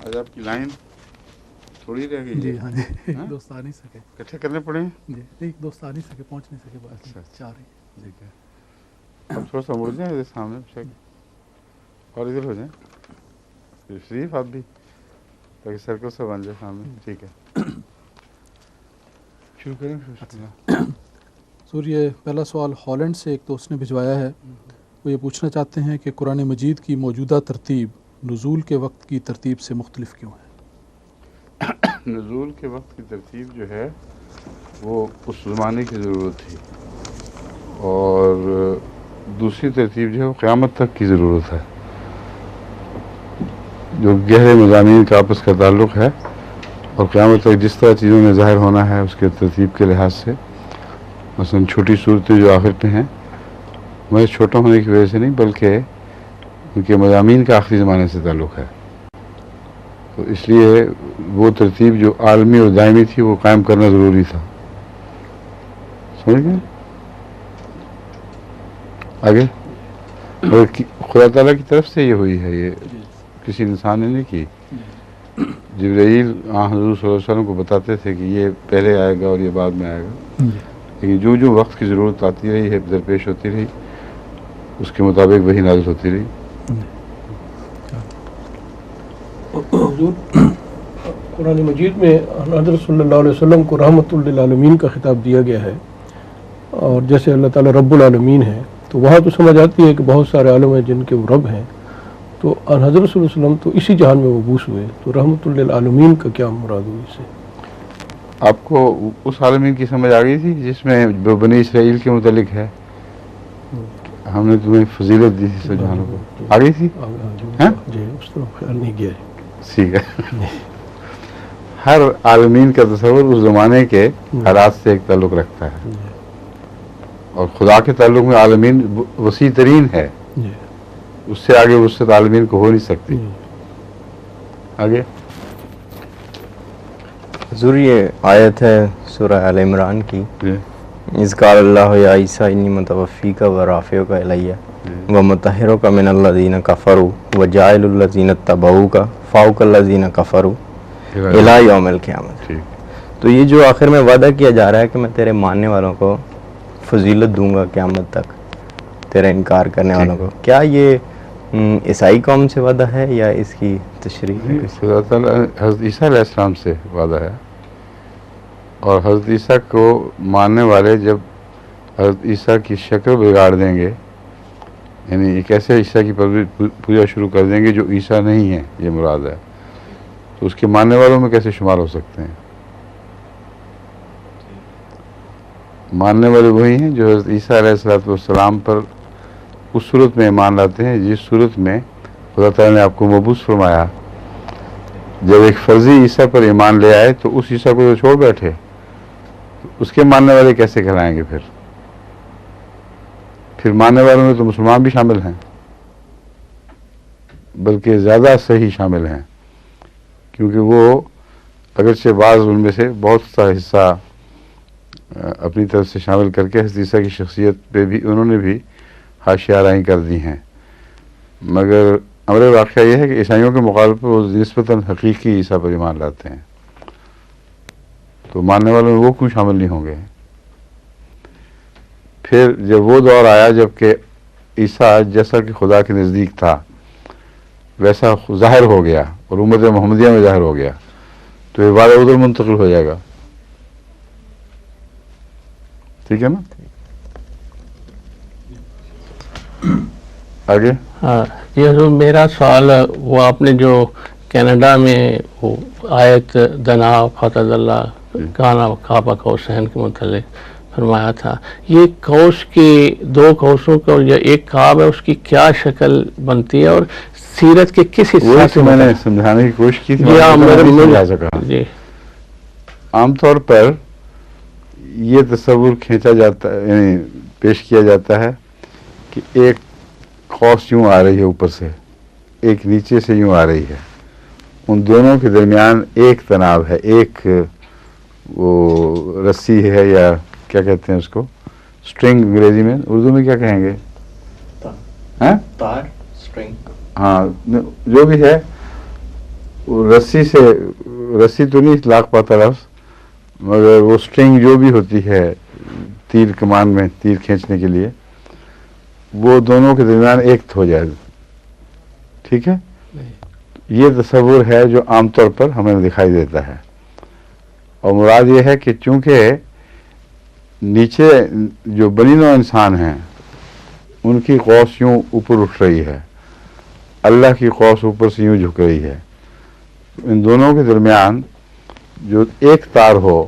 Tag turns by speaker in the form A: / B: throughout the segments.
A: آج آپ کی لائن تھوڑی رہ گئی.
B: جی ہاں جی، ایک دوست آ نہیں سکے.
A: اکٹھے کرنے پڑے ہیں.
B: جی ایک دوست آ نہیں سکے، پہنچ نہیں سکے. بات
A: اچھا
B: چاہ رہی.
A: ٹھیک ہے. اب تھوڑا سا مڑ جائیں ادھر سامنے اور ادھر ہو جائیں شریف آپ بھی، تاکہ سرکل سے بن جائے سامنے. ٹھیک ہے شروع کریں.
B: سور یہ پہلا سوال ہالینڈ سے ایک دوست نے بھجوایا ہے. وہ یہ پوچھنا چاہتے ہیں کہ قرآن مجید کی موجودہ ترتیب نزول کے وقت کی ترتیب سے مختلف کیوں ہے؟
A: نزول کے وقت کی ترتیب جو ہے وہ اس زمانے کی ضرورت تھی، اور دوسری ترتیب جو ہے وہ قیامت تک کی ضرورت ہے. جو گہرے مضامین کا آپس کا تعلق ہے اور قیامت تک جس طرح چیزوں میں ظاہر ہونا ہے اس کے ترتیب کے لحاظ سے. مثلا چھوٹی صورتیں جو آخر پہ ہیں، محض چھوٹا ہونے کی وجہ سے نہیں بلکہ ان کے مضامین کا آخری زمانے سے تعلق ہے. تو اس لیے وہ ترتیب جو عالمی اور دائمی تھی وہ قائم کرنا ضروری تھا. سمجھ گئے؟ آگے اور خدا تعالیٰ کی طرف سے یہ ہوئی ہے، یہ کسی انسان نے نہیں کی. جبرائیل حضور صلی اللہ علیہ وسلم کو بتاتے تھے کہ یہ پہلے آئے گا اور یہ بعد میں آئے گا، لیکن جو جو وقت کی ضرورت آتی رہی ہے، درپیش ہوتی رہی، اس کے مطابق وہی نازل ہوتی رہی.
C: حضور قرآن مجید میں حضرت صلی اللہ علیہ وسلم کو رحمت للعالمین کا خطاب دیا گیا ہے، اور جیسے اللہ تعالیٰ رب العالمین ہے تو وہاں تو سمجھ آتی ہے کہ بہت سارے عالم ہیں جن کے وہ رب ہیں، تو حضرت صلی اللہ علیہ وسلم تو اسی جہان میں مبعوث ہوئے، تو رحمت للعالمین کا کیا مراد ہوئی اس سے؟
A: آپ کو اس عالمین کی سمجھ آ گئی تھی جس میں بنی اسرائیل کے متعلق ہے، ہم نے تمہیں فضیلت دی تھی سب جہانوں کو، آ گئی تھی؟
C: جی اس طرح خیال نہیں کیا ہے.
A: ٹھیک ہے. ہر عالمین کا تصور اس زمانے کے حالات سے ایک تعلق رکھتا ہے، اور خدا کے تعلق میں عالمین وسیع ترین ہے، اس سے آگے وسعت عالمین کو ہو نہیں سکتی. آگے
D: حضور یہ آیت ہے سورہ آل عمران کی، اذ قال اللہ یا عیسیٰ انی متوفیک و رافعک الیہ و مطہرک من الذین کفروا و جاعل الذین اتبعوک فوق الذین کفروا الی یوم القیامۃ. تو یہ جو آخر میں وعدہ کیا جا رہا ہے کہ میں تیرے ماننے والوں کو فضیلت دوں گا قیامت تک، تیرے انکار کرنے والوں کو، کیا یہ عیسائی قوم سے وعدہ ہے یا اس کی تشریح ہے؟
A: خدا تعالیٰ حضرت عیسیٰ علیہ السلام سے وعدہ ہے، اور حضرت عیسیٰ کو ماننے والے جب حضرت عیسیٰ کی شکل بگاڑ دیں گے، یعنی ایک ایسے عیسیٰ کی پوجا شروع کر دیں گے جو عیسیٰ نہیں ہے، یہ مراد ہے، تو اس کے ماننے والوں میں کیسے شمار ہو سکتے ہیں؟ ماننے والے وہی ہیں جو حضرت عیسیٰ علیہ السلام پر اس صورت میں ایمان لاتے ہیں جس صورت میں خدا تعالیٰ نے آپ کو مبعوث فرمایا. جب ایک فرضی عیسیٰ پر ایمان لے آئے تو اس عیسیٰ کو تو چھوڑ بیٹھے، اس کے ماننے والے کیسے کہلائیں گے؟ پھر ماننے والوں میں تو مسلمان بھی شامل ہیں، بلکہ زیادہ صحیح شامل ہیں، کیونکہ وہ اگرچہ بعض ان میں سے بہت سا حصہ اپنی طرف سے شامل کر کے حضرت عیسیٰ کی شخصیت پہ بھی انہوں نے بھی حاشیہ آرائی کر دی ہیں، مگر امر واقعہ یہ ہے کہ عیسائیوں کے مقابلے پر وہ نسبتاً حقیقی عیسیٰ پر ایمان لاتے ہیں، تو ماننے والوں میں وہ کیوں شامل نہیں ہوں گے؟ پھر جب وہ دور آیا جب کہ عیسیٰ جیسا کہ خدا کے نزدیک تھا ویسا ظاہر ہو گیا اور امت محمدیہ میں ظاہر ہو گیا، تو یہ وعدہ ادھر منتقل ہو جائے گا. ٹھیک ہے نا؟ آگے.
E: ہاں یہ حضور میرا سوال وہ آپ نے جو کینیڈا میں وہ آیت دنا فتح اللہ کانا کعبہ قوسین کے متعلق فرمایا تھا، یہ قوس کی دو قوسوں کا یا ایک کعب ہے، اس کی کیا شکل بنتی ہے اور سیرت کے کس حصے سے؟
A: میں نے سمجھانے کی کوشش کی تھی،
E: جی
A: عام طور پر یہ تصور کھینچا جاتا ہے، یعنی پیش کیا جاتا ہے کہ ایک قوس یوں آ رہی ہے اوپر سے، ایک نیچے سے یوں آ رہی ہے، ان دونوں کے درمیان ایک تناب ہے، ایک وہ رسی ہے یا کیا کہتے ہیں اس کو، سٹرنگ انگریزی میں، اردو میں کیا کہیں گے؟ ہاں جو بھی ہے رسی تو نہیں لاکھ پاتا لفظ، مگر وہ سٹرنگ جو بھی ہوتی ہے تیر کمان میں تیر کھینچنے کے لیے، وہ دونوں کے درمیان ایک ہو جائے، ٹھیک ہے. یہ تصور ہے جو عام طور پر ہمیں دکھائی دیتا ہے، اور مراد یہ ہے کہ چونکہ نیچے جو بنی نوع انسان ہیں ان کی قوس یوں اوپر اٹھ رہی ہے، اللہ کی قوس اوپر سے یوں جھک رہی ہے، ان دونوں کے درمیان جو ایک تار ہو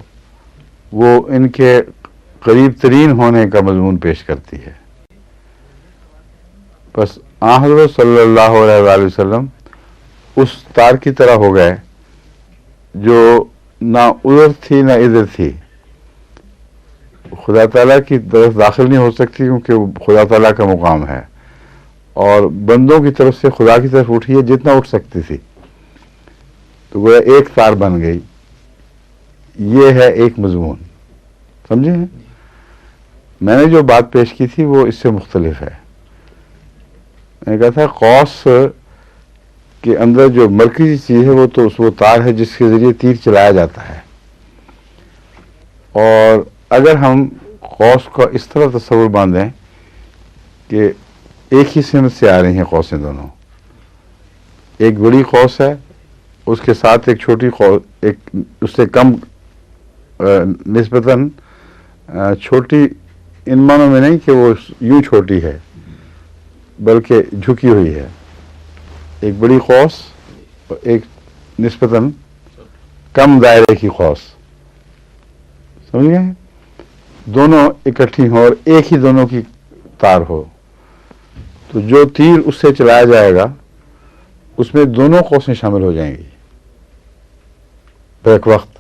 A: وہ ان کے قریب ترین ہونے کا مضمون پیش کرتی ہے. بس حضرت صلی اللہ علیہ وآلہ وسلم اس تار کی طرح ہو گئے جو نہ ادھر تھی نہ ادھر تھی، خدا تعالیٰ کی طرف داخل نہیں ہو سکتی کیونکہ وہ خدا تعالیٰ کا مقام ہے، اور بندوں کی طرف سے خدا کی طرف اٹھی ہے جتنا اٹھ سکتی تھی، تو گویا ایک تار بن گئی. یہ ہے ایک مضمون، سمجھے ہیں؟ میں نے جو بات پیش کی تھی وہ اس سے مختلف ہے. میں نے کہا تھا قوس کے اندر جو مرکزی چیز ہے وہ تار ہے جس کے ذریعے تیر چلایا جاتا ہے، اور اگر ہم قوس کا اس طرح تصور باندھیں کہ ایک ہی سمت سے آ رہی ہیں قوسیں دونوں، ایک بڑی قوس ہے اس کے ساتھ ایک چھوٹی قوس، ایک اس سے کم نسبتاً چھوٹی، ان معنوں میں نہیں کہ وہ یوں چھوٹی ہے بلکہ جھکی ہوئی ہے، ایک بڑی قوس اور ایک نسبتاً کم دائرے کی قوس، سمجھ گئے؟ دونوں اکٹھی ہوں اور ایک ہی دونوں کی تار ہو، تو جو تیر اس سے چلایا جائے گا اس میں دونوں قوسیں شامل ہو جائیں گی بیک وقت.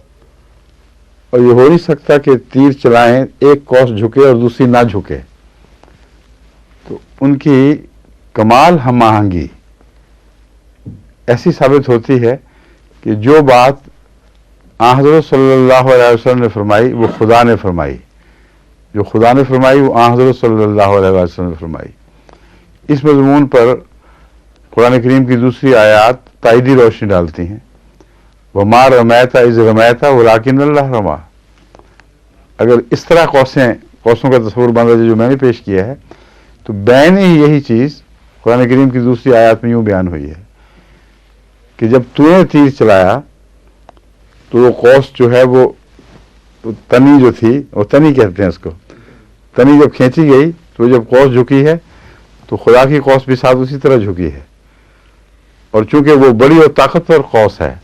A: اور یہ ہو نہیں سکتا کہ تیر چلائیں ایک قوس جھکے اور دوسری نہ جھکے، تو ان کی کمال ہم آہنگی ایسی ثابت ہوتی ہے کہ جو بات حضرت صلی اللہ علیہ وسلم نے فرمائی وہ خدا نے فرمائی، جو خدا نے فرمائی وہ حضرت صلی اللہ علیہ وسلم نے فرمائی. اس مضمون پر قرآن کریم کی دوسری آیات تائیدی روشنی ڈالتی ہیں. وَمَا رَمَيْتَ إِذْ رَمَيْتَ وَلَٰكِنَّ اللَّهَ رَمَىٰ. اگر اس طرح قوسوں کا تصور باندھا جو میں نے پیش کیا ہے تو بین ہی یہی چیز قرآن کریم کی دوسری آیات میں یوں بیان ہوئی ہے کہ جب تو نے تیر چلایا تو وہ قوس جو ہے وہ تنی جو تھی، وہ تنی کہتے ہیں اس کو، تنی جب کھینچی گئی تو جب قوس جھکی ہے تو خدا کی قوس بھی ساتھ اسی طرح جھکی ہے، اور چونکہ وہ بڑی اور طاقتور قوس ہے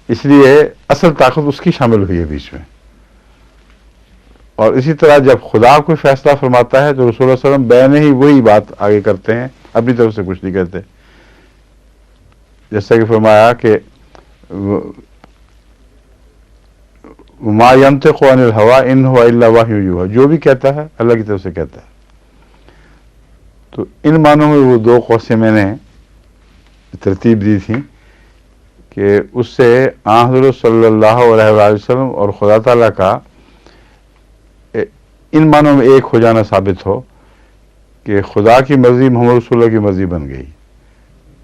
A: اس لیے اصل طاقت اس کی شامل ہوئی ہے بیچ میں. اور اسی طرح جب خدا کوئی فیصلہ فرماتا ہے تو رسول اللہ صلی اللہ علیہ وسلم بین ہی وہی بات آگے کرتے ہیں، اپنی طرف سے کچھ نہیں کہتے. جیسا کہ فرمایا کہ ما ينطق عن الهوى ان هو الا وحی یوحی، جو بھی کہتا ہے اللہ کی طرف سے کہتا ہے. تو ان معنوں میں وہ دو قوسیں میں نے ترتیب دی تھی کہ اس سے حضرت صلی اللہ علیہ وآلہ وسلم اور خدا تعالیٰ کا ان معنوں میں ایک ہو جانا ثابت ہو کہ خدا کی مرضی محمد رسول اللہ کی مرضی بن گئی،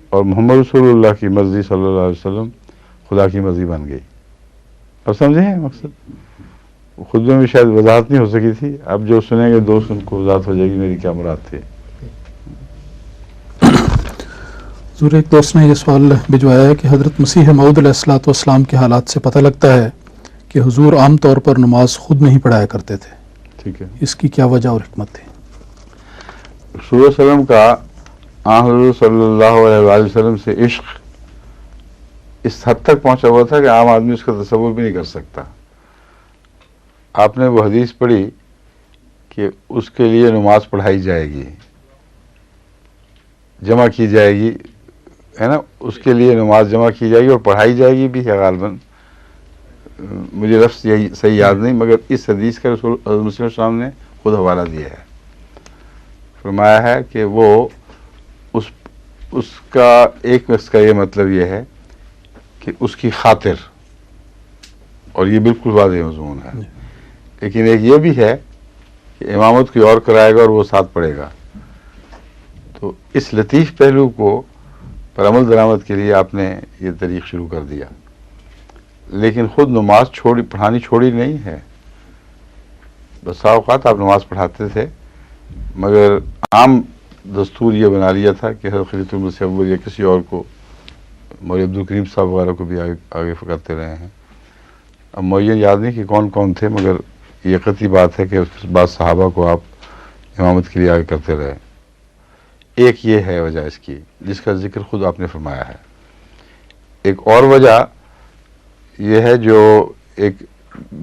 A: اور محمد رسول اللہ کی مرضی صلی اللہ علیہ وسلم خدا کی مرضی بن گئی. اب سمجھے ہیں مقصد؟ خود میں شاید وضاحت نہیں ہو سکی تھی، اب جو سنیں گے دوست ان کو وضاحت ہو جائے گی میری کیا مراد تھی.
B: حضور ایک دوست نے یہ سوال بھجوایا ہے کہ حضرت مسیح موعود علیہ الصلوۃ والسلام کے حالات سے پتہ لگتا ہے کہ حضور عام طور پر نماز خود نہیں پڑھایا کرتے تھے،
A: ٹھیک ہے،
B: اس کی کیا وجہ اور حکمت تھی؟
A: رسول اللہ صلی اللہ علیہ وسلم کا حضرت صلی اللہ علیہ وآلہ وسلم سے عشق اس حد تک پہنچا ہوا تھا کہ عام آدمی اس کا تصور بھی نہیں کر سکتا. آپ نے وہ حدیث پڑھی کہ اس کے لیے نماز پڑھائی جائے گی، جمع کی جائے گی، ہے نا، اس کے لیے نماز جمع کی جائے گی اور پڑھائی جائے گی بھی ہے. غالباً مجھے لفظ یہی صحیح یاد نہیں، مگر اس حدیث کا رسول مسلم صلی اللہ علیہ وسلم نے خود حوالہ دیا ہے. فرمایا ہے کہ وہ اس کا ایک اس کا یہ مطلب یہ ہے کہ اس کی خاطر، اور یہ بالکل واضح مضمون ہے، لیکن ایک یہ بھی ہے کہ امامت کوئی اور کرائے گا اور وہ ساتھ پڑھے گا. تو اس لطیف پہلو کو پر عمل درآمد کے لیے آپ نے یہ طریق شروع کر دیا، لیکن خود نماز پڑھانی چھوڑی نہیں ہے. بسا اوقات آپ نماز پڑھاتے تھے، مگر عام دستور یہ بنا لیا تھا کہ حضرت خلیفۃ المسیح اول یا کسی اور کو، مولوی عبدالکریم صاحب وغیرہ کو بھی آگے کرتے رہے ہیں. اب معین یاد نہیں کہ کون کون تھے، مگر یہ قطعی بات ہے کہ اس بعد صحابہ کو آپ امامت کے لیے آگے کرتے رہے. ایک یہ ہے وجہ اس کی جس کا ذکر خود آپ نے فرمایا ہے. ایک اور وجہ یہ ہے جو ایک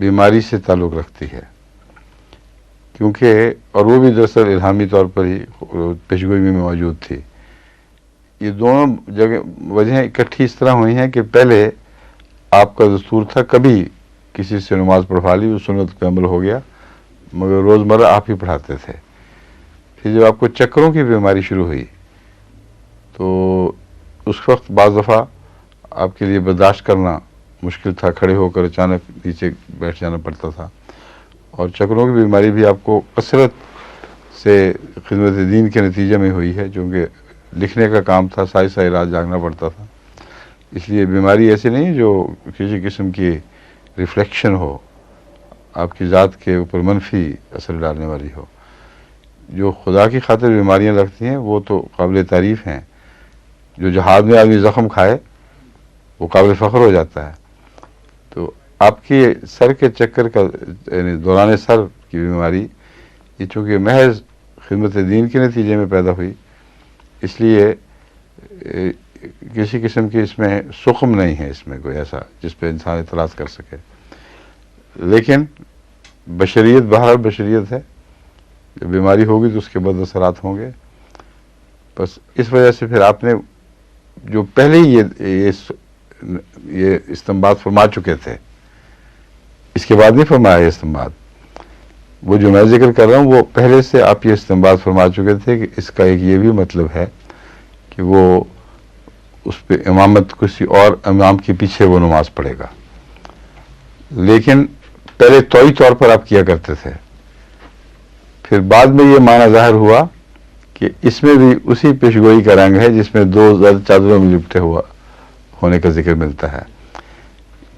A: بیماری سے تعلق رکھتی ہے، کیونکہ اور وہ بھی دراصل الہامی طور پر ہی پیشگوئی میں موجود تھی. یہ دونوں وجہیں اکٹھی اس طرح ہوئی ہیں کہ پہلے آپ کا دستور تھا کبھی کسی سے نماز پڑھوا لی، وہ سنت پہ عمل ہو گیا، مگر روزمرہ آپ ہی پڑھاتے تھے. پھر جب آپ کو چکروں کی بیماری شروع ہوئی تو اس وقت بعض دفعہ آپ کے لیے برداشت کرنا مشکل تھا، کھڑے ہو کر اچانک نیچے بیٹھ جانا پڑتا تھا. اور چکروں کی بیماری بھی آپ کو کثرت سے خدمت دین کے نتیجے میں ہوئی ہے، چونکہ لکھنے کا کام تھا، ساری ساری رات جاگنا پڑتا تھا. اس لیے بیماری ایسی نہیں جو کسی قسم کی ریفلیکشن ہو، آپ کی ذات کے اوپر منفی اثر ڈالنے والی ہو. جو خدا کی خاطر بیماریاں لگتی ہیں وہ تو قابل تعریف ہیں. جو جہاد میں آدمی زخم کھائے وہ قابل فخر ہو جاتا ہے. تو آپ کی سر کے چکر کا یعنی دوران سر کی بیماری یہ چونکہ محض خدمت دین کے نتیجے میں پیدا ہوئی، اس لیے کسی قسم کی اس میں سقم نہیں ہے، اس میں کوئی ایسا جس پہ انسان اعتراض کر سکے. لیکن بشریت بہرحال بشریت ہے، جب بیماری ہوگی تو اس کے بد اثرات ہوں گے. بس اس وجہ سے پھر آپ نے جو پہلے ہی یہ استنباط فرما چکے تھے، اس کے بعد نہیں فرمایا یہ استنباط. وہ جو میں ذکر کر رہا ہوں وہ پہلے سے آپ یہ استنباط فرما چکے تھے کہ اس کا ایک یہ بھی مطلب ہے کہ وہ اس پہ امامت کسی اور امام کے پیچھے وہ نماز پڑھے گا. لیکن پہلے توئی طور پر آپ کیا کرتے تھے، پھر بعد میں یہ معنی ظاہر ہوا کہ اس میں بھی اسی پیشگوئی کا رنگ ہے جس میں دو زرد چادروں میں لپٹے ہوا ہونے کا ذکر ملتا ہے.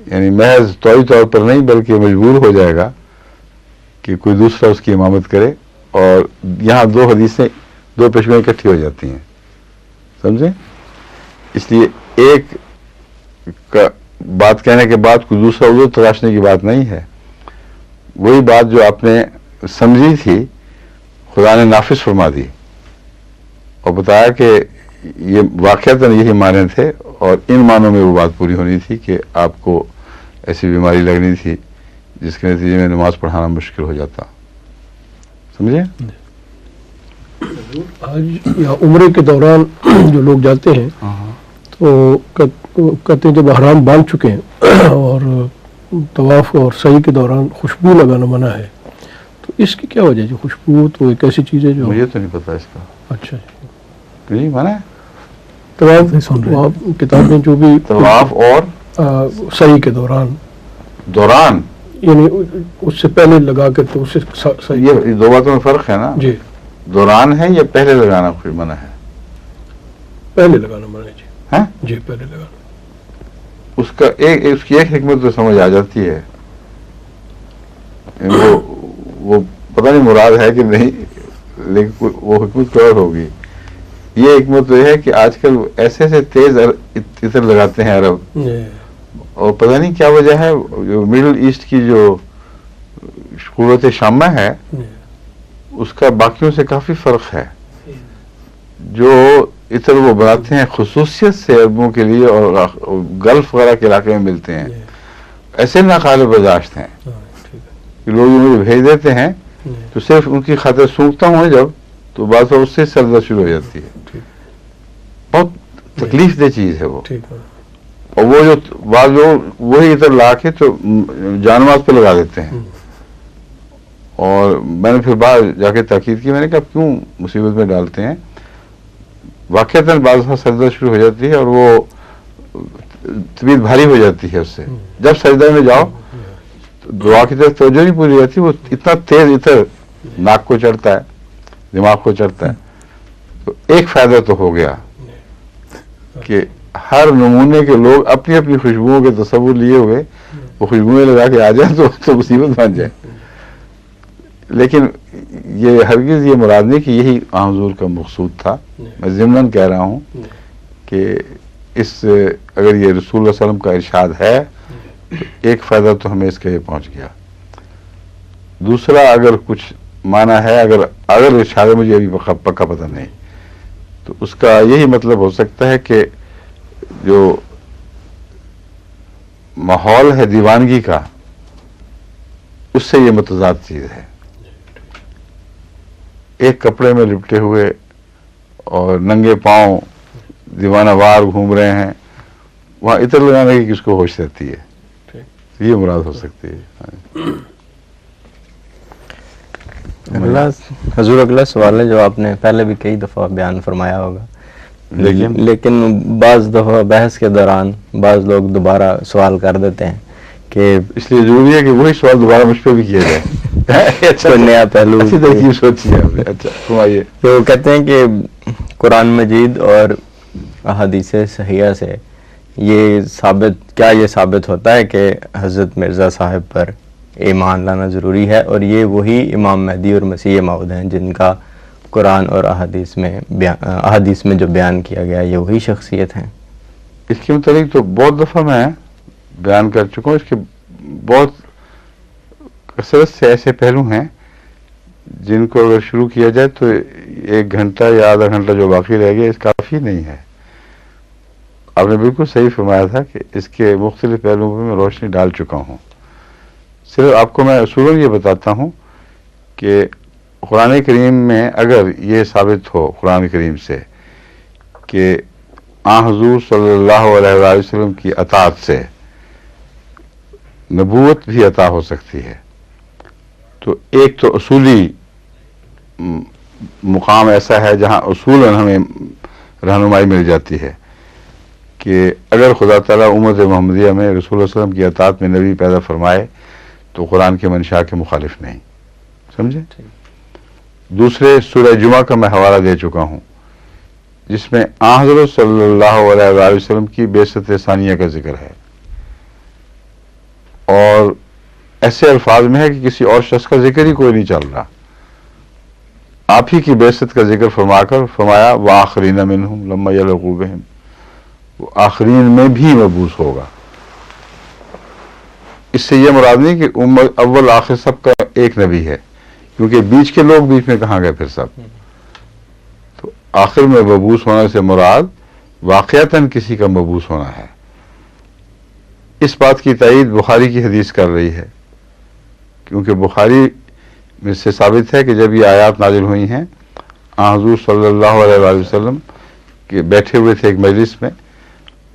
A: یعنی محض توئی طور پر نہیں بلکہ مجبور ہو جائے گا کہ کوئی دوسرا اس کی امامت کرے. اور یہاں دو حدیثیں، دو پیشگوئیں اکٹھی ہو جاتی ہیں، سمجھیں. اس لیے ایک کا بات کہنے کے بعد کوئی دوسرا عذر تراشنے کی بات نہیں ہے. وہی بات جو آپ نے سمجھی تھی خدا نے نافذ فرما دی اور بتایا کہ یہ واقعتاً یہی معنی تھے، اور ان معنوں میں وہ بات پوری ہونی تھی کہ آپ کو ایسی بیماری لگنی تھی جس کے نتیجے میں نماز پڑھانا مشکل ہو جاتا. سمجھے؟
C: آج یا عمرے کے دوران جو لوگ جاتے ہیں تو کہتے ہیں جب احرام باندھ چکے ہیں اور طواف اور سعی کے دوران خوشبو لگانا منع ہے، تو اس کی کیا وجہ ہے؟ جو خوشبو تو ایک ایسی چیز ہے جو
A: مجھے تو نہیں پتا اس کا.
C: اچھا
A: نہیں منع ہے
C: طواف کتاب میں جو بھی
A: طواف اور
C: سعی کے دوران یعنی اس سے پہلے لگا کر تو اس سے
A: یہ دو باتوں میں فرق ہے نا.
C: جی
A: دوران ہے یا پہلے لگانا منع ہے؟
C: پہلے لگانا منع ہے. جی
A: ہاں
C: جی پہلے لگانا. اس
A: کا اس کی ایک حکمت تو سمجھ آ جاتی ہے، وہ پتہ نہیں مراد ہے کہ نہیں، لیکن وہ حکمت کوئی اور ہوگی. یہ حکمت تو یہ ہے کہ آج کل ایسے ایسے تیز عطر لگاتے ہیں عرب، اور پتہ نہیں کیا وجہ ہے. جو مڈل ایسٹ کی جو قوت شامہ ہے اس کا باقیوں سے کافی فرق ہے. جو عطر وہ بناتے ہیں خصوصیت سے عربوں کے لیے اور گلف وغیرہ کے علاقے میں ملتے ہیں، ایسے ناقابل برداشت ہیں کہ لوگ مجھے بھیج دیتے ہیں تو صرف ان کی خاطر سونگتا ہوں جب تو بات اس سے سردر شروع ہو جاتی ہے. بہت تکلیف دہ چیز ہے وہ. اور وہ جو بعض لوگ وہی عطر لا کے تو جانماز پہ لگا دیتے ہیں. اور میں نے پھر باہر جا کے تاکید کی، میں نے کہا کیوں مصیبت میں ڈالتے ہیں. واقعتاً بعض سردر شروع ہو جاتی ہے اور وہ طبیعت بھاری ہو جاتی ہے اس سے. جب سجدہ میں جاؤ دعا کی طرف توجہ نہیں پوری جاتی، وہ اتنا تیز عطر ناک کو چڑھتا ہے، دماغ کو چڑھتا ہے. تو ایک فائدہ تو ہو گیا کہ ہر نمونے کے لوگ اپنی اپنی خوشبوؤں کے تصور لیے ہوئے وہ خوشبوئیں لگا کے آ جائیں تو مصیبت بن جائے. لیکن یہ ہرگز یہ مراد نہیں کہ یہی حضور کا مقصود تھا. میں ضمناً کہہ رہا ہوں کہ اگر یہ رسول اللہ صلی اللہ علیہ وسلم کا ارشاد ہے تو ایک فائدہ تو ہمیں اس کا یہ پہنچ گیا. دوسرا اگر کچھ معنی ہے، اگر ارشاد ہے، مجھے ابھی پکا پتہ نہیں، تو اس کا یہی مطلب ہو سکتا ہے کہ جو ماحول ہے دیوانگی کا اس سے یہ متضاد چیز ہے. ایک کپڑے میں لپٹے ہوئے اور ننگے پاؤں دیوانہ وار گھوم رہے ہیں، وہاں عطر لگانے کی کس کو ہوش رہتی ہے؟ یہ مراد ہو سکتی ہے.
D: حضور اگلا سوال ہے جو آپ نے پہلے بھی کئی دفعہ بیان فرمایا ہوگا، لیکن بعض دفعہ بحث کے دوران بعض لوگ دوبارہ سوال کر دیتے ہیں کہ
A: اس لیے ضروری ہے کہ وہی سوال دوبارہ مجھ پہ بھی کیا جائے.
D: کوئی نیا پہلو
A: اچھی ترکیب سوچی ہے آپ نے. اچھا فرمائیے.
D: تو کہتے ہیں کہ قرآن مجید اور احادیث صحیحہ سے یہ ثابت ہوتا ہے کہ حضرت مرزا صاحب پر ایمان لانا ضروری ہے، اور یہ وہی امام مہدی اور مسیح موعود ہیں جن کا قرآن اور احادیث میں جو بیان کیا گیا یہ وہی شخصیت ہیں.
A: اس کے متعلق تو بہت دفعہ میں بیان کر چکا ہوں. اس کے بہت کثرت سے ایسے پہلو ہیں جن کو اگر شروع کیا جائے تو 1 گھنٹہ یا آدھا گھنٹہ جو باقی رہ گیا اس کافی نہیں ہے. آپ نے بالکل صحیح فرمایا تھا کہ اس کے مختلف پہلوؤں پہ میں روشنی ڈال چکا ہوں. صرف آپ کو میں اصولاً یہ بتاتا ہوں کہ قرآن کریم میں اگر یہ ثابت ہو قرآن کریم سے کہ حضور صلی اللہ علیہ وآلہ وسلم کی اطاعت سے نبوت بھی عطا ہو سکتی ہے، تو ایک تو اصولی مقام ایسا ہے جہاں اصولاً ہمیں رہنمائی مل جاتی ہے کہ اگر خدا تعالیٰ امت محمدیہ میں رسول اللہ صلی اللہ علیہ وسلم کی اطاعت میں نبی پیدا فرمائے تو قرآن کے منشا کے مخالف نہیں. سمجھے؟ دوسرے سورہ جمعہ کا میں حوالہ دے چکا ہوں جس میں حضرت صلی اللہ علیہ وآلہ وسلم کی بعثت ثانیہ کا ذکر ہے، اور ایسے الفاظ میں ہے کہ کسی اور شخص کا ذکر ہی کوئی نہیں چل رہا. آپ ہی کی بعثت کا ذکر فرمایا وآخرین منہم لما یلحقوا بہم، وہ آخرین میں بھی مبعوث ہوگا. اس سے یہ مراد نہیں کہ اول آخر سب کا ایک نبی ہے، کیونکہ بیچ کے لوگ بیچ میں کہاں گئے پھر سب. تو آخر میں مبعوث ہونے سے مراد واقعتاً کسی کا مبعوث ہونا ہے. اس بات کی تائید بخاری کی حدیث کر رہی ہے، کیونکہ بخاری میں سے ثابت ہے کہ جب یہ آیات نازل ہوئی ہیں حضور صلی اللہ علیہ وآلہ وسلم کے بیٹھے ہوئے تھے ایک مجلس میں،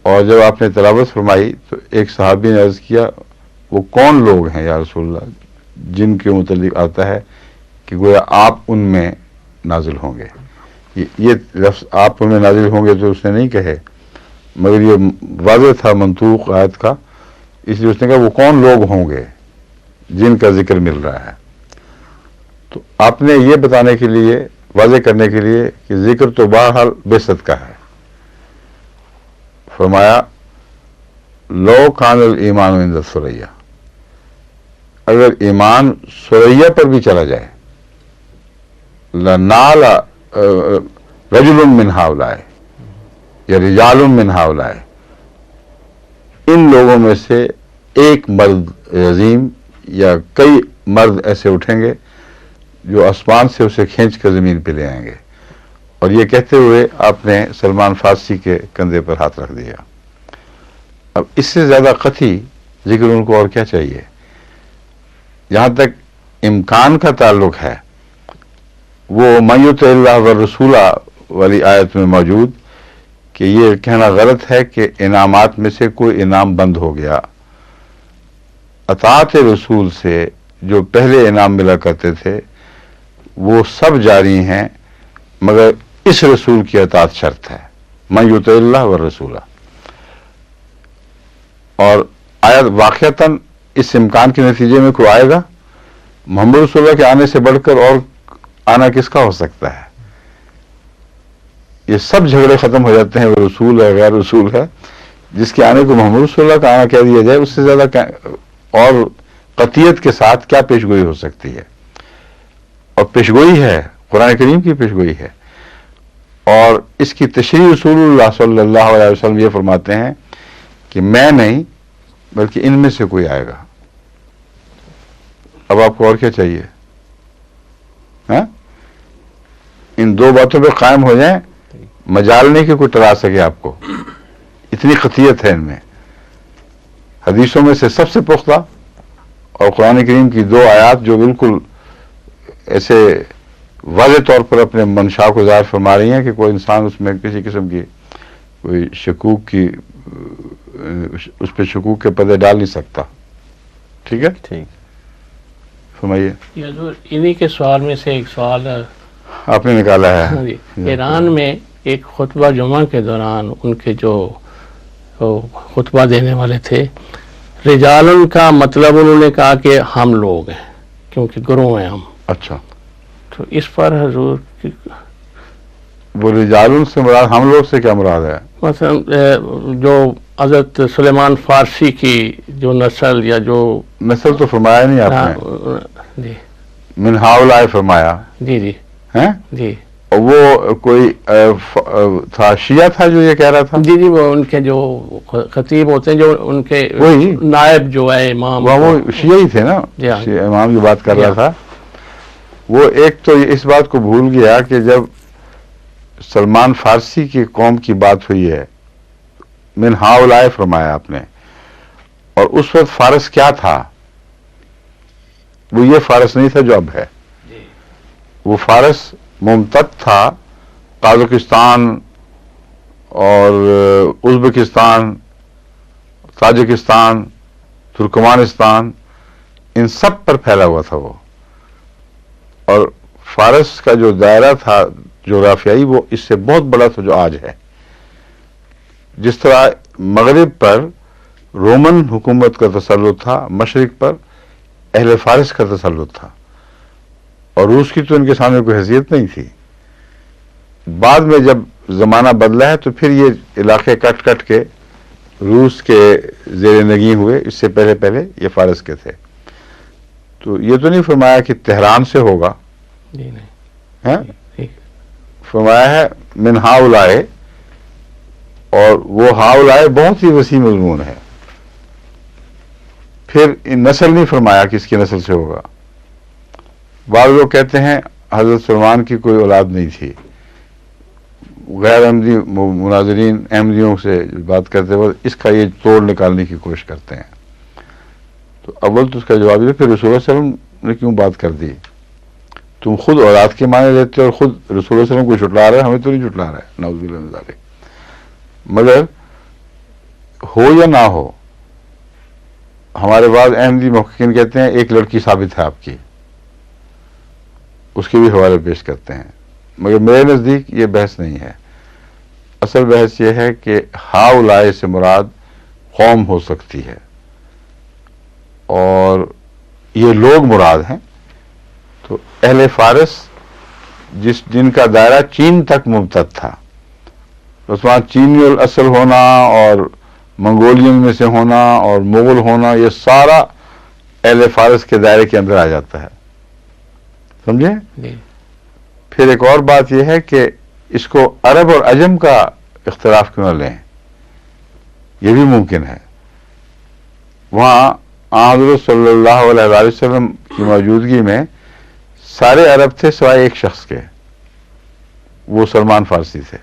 A: اور جب آپ نے تلاوت فرمائی تو ایک صحابی نے عرض کیا وہ کون لوگ ہیں یا رسول اللہ جن کے متعلق آتا ہے کہ گویا آپ ان میں نازل ہوں گے. یہ لفظ آپ ان میں نازل ہوں گے تو اس نے نہیں کہے، مگر یہ واضح تھا منطوق آیت کا، اس لیے اس نے کہا وہ کون لوگ ہوں گے جن کا ذکر مل رہا ہے. تو آپ نے یہ بتانے کے لیے، واضح کرنے کے لیے کہ ذکر تو بہرحال بعثت کا ہے، فرمایا لو کان الایمان عند ثریا، اگر ایمان ثریا پر بھی چلا جائے لنال رجل من ہؤلاء یا رجال من ہؤلاء، ان لوگوں میں سے ایک مرد عظیم یا کئی مرد ایسے اٹھیں گے جو آسمان سے اسے کھینچ کر زمین پہ لے آئیں گے. اور یہ کہتے ہوئے آپ نے سلمان فارسی کے کندھے پر ہاتھ رکھ دیا. اب اس سے زیادہ قطعی ذکر ان کو اور کیا چاہیے؟ جہاں تک امکان کا تعلق ہے وہ من یطع اللہ والرسول والی آیت میں موجود کہ یہ کہنا غلط ہے کہ انعامات میں سے کوئی انعام بند ہو گیا. اطاعت رسول سے جو پہلے انعام ملا کرتے تھے وہ سب جاری ہیں، مگر اس رسول کی اطاعت شرط ہے، من یطع اللہ والرسول. اور آیت واقعتاً اس امکان کے نتیجے میں کوئی آئے گا؟ محمد رسول اللہ کے آنے سے بڑھ کر اور آنا کس کا ہو سکتا ہے؟ یہ سب جھگڑے ختم ہو جاتے ہیں. وہ رسول ہے غیر رسول ہے, جس کے آنے کو محمد رسول اللہ کا آنا کہہ دیا جائے, اس سے زیادہ اور قطعیت کے ساتھ کیا پیشگوئی ہو سکتی ہے. اور پیشگوئی ہے, قرآن کریم کی پیشگوئی ہے. اور اس کی تشریح رسول اللہ صلی اللہ علیہ وسلم یہ فرماتے ہیں کہ میں نہیں بلکہ ان میں سے کوئی آئے گا. اب آپ کو اور کیا چاہیے؟ ہاں, ان دو باتوں پہ قائم ہو جائیں, مجال نہیں کہ کوئی ٹرا سکے آپ کو. اتنی قطعیت ہے ان میں. حدیثوں میں سے سب سے پختہ اور قرآن کریم کی 2 آیات جو بالکل ایسے واضح طور پر اپنے منشا کو ظاہر فرما رہی ہیں کہ کوئی انسان اس میں کسی قسم کی کوئی شکوک کی اس پہ شکوک کے پردے ڈال نہیں سکتا. ٹھیک ہے,
D: ٹھیک.
A: فرمائیے.
E: یہ حضور انہی کے سوال میں سے ایک سوال
A: آپ نے نکالا ہے.
E: ایران میں ایک خطبہ جمعہ کے دوران ان کے جو خطبہ دینے والے تھے, رجالن کا مطلب انہوں نے کہا کہ ہم لوگ ہیں, کیونکہ گروہ ہیں ہم.
A: اچھا,
E: تو اس پر حضور
A: وہ رجالن سے مراد ہم لوگ سے کیا مراد ہے؟
E: مثلا جو حضرت سلیمان فارسی کی جو نسل یا جو
A: نسل تو فرمایا نہیں آپ نے,
E: جی
A: من ہاؤلائے فرمایا
E: جی جی
A: ہیں.
E: جی
A: اور وہ کوئی تھا شیعہ تھا جو یہ کہہ رہا تھا.
E: جی جی وہ ان کے جو خطیب ہوتے ہیں, جو ان کے
A: وہی
E: نائب جو ہے امام,
A: وہ شیعہ ہی تھے نا.
E: جی ہاں.
A: امام کی بات کر رہا تھا. وہ ایک تو اس بات کو بھول گیا کہ جب سلمان فارسی کی قوم کی بات ہوئی ہے, من ہاؤلائے فرمایا آپ نے, اور اس وقت فارس کیا تھا؟ وہ یہ فارس نہیں تھا جو اب ہے. وہ فارس ممتد تھا. قازقستان اور ازبکستان, تاجکستان, ترکمانستان, ان سب پر پھیلا ہوا تھا وہ. اور فارس کا جو دائرہ تھا جغرافیائی وہ اس سے بہت بڑا تھا جو آج ہے. جس طرح مغرب پر رومن حکومت کا تسلط تھا, مشرق پر اہل فارس کا تسلط تھا, اور روس کی تو ان کے سامنے کوئی حیثیت نہیں تھی. بعد میں جب زمانہ بدلا ہے تو پھر یہ علاقے کٹ کٹ کے روس کے زیر نگیں ہوئے. اس سے پہلے یہ فارس کے تھے. تو یہ تو نہیں فرمایا کہ تہران سے ہوگا,
E: جی نہیں,
A: فرمایا ہے من ہاؤلائے, اور وہ ہاؤلائے بہت ہی وسیع مضمون ہے. پھر نسل نہیں فرمایا کس کی نسل سے ہوگا. بعض لوگ کہتے ہیں حضرت سلمان کی کوئی اولاد نہیں تھی. غیر احمدی مناظرین احمدیوں سے بات کرتے وقت اس کا یہ توڑ نکالنے کی کوشش کرتے ہیں. تو اول تو اس کا جواب یہ, پھر رسول اللہ علیہ وسلم نے کیوں بات کر دی؟ تم خود اولاد کے معنی لیتے اور خود رسول اللہ علیہ وسلم کو جھٹلا رہے, ہمیں تو نہیں جھٹلا رہا ہے, نعوذ باللہ من ذالک. مگر ہو یا نہ ہو, ہمارے بعض احمدی محققین کہتے ہیں ایک لڑکی ثابت ہے آپ کی, اس کے بھی حوالے پیش کرتے ہیں. مگر میرے نزدیک یہ بحث نہیں ہے. اصل بحث یہ ہے کہ ہاؤلائے سے مراد قوم ہو سکتی ہے, اور یہ لوگ مراد ہیں. تو اہل فارس جن کا دائرہ چین تک ممتد تھا, اس وہاں چینی الاصل ہونا اور منگولین میں سے ہونا اور مغل ہونا, یہ سارا اہل فارس کے دائرے کے اندر آ جاتا ہے. سمجھے؟ پھر ایک اور بات یہ ہے کہ اس کو عرب اور عجم کا اختلاف کیوں نہ لیں, یہ بھی ممکن ہے. وہاں حضرت صلی اللہ علیہ وسلم کی موجودگی میں سارے عرب تھے سوائے ایک شخص کے, وہ سلمان فارسی تھے.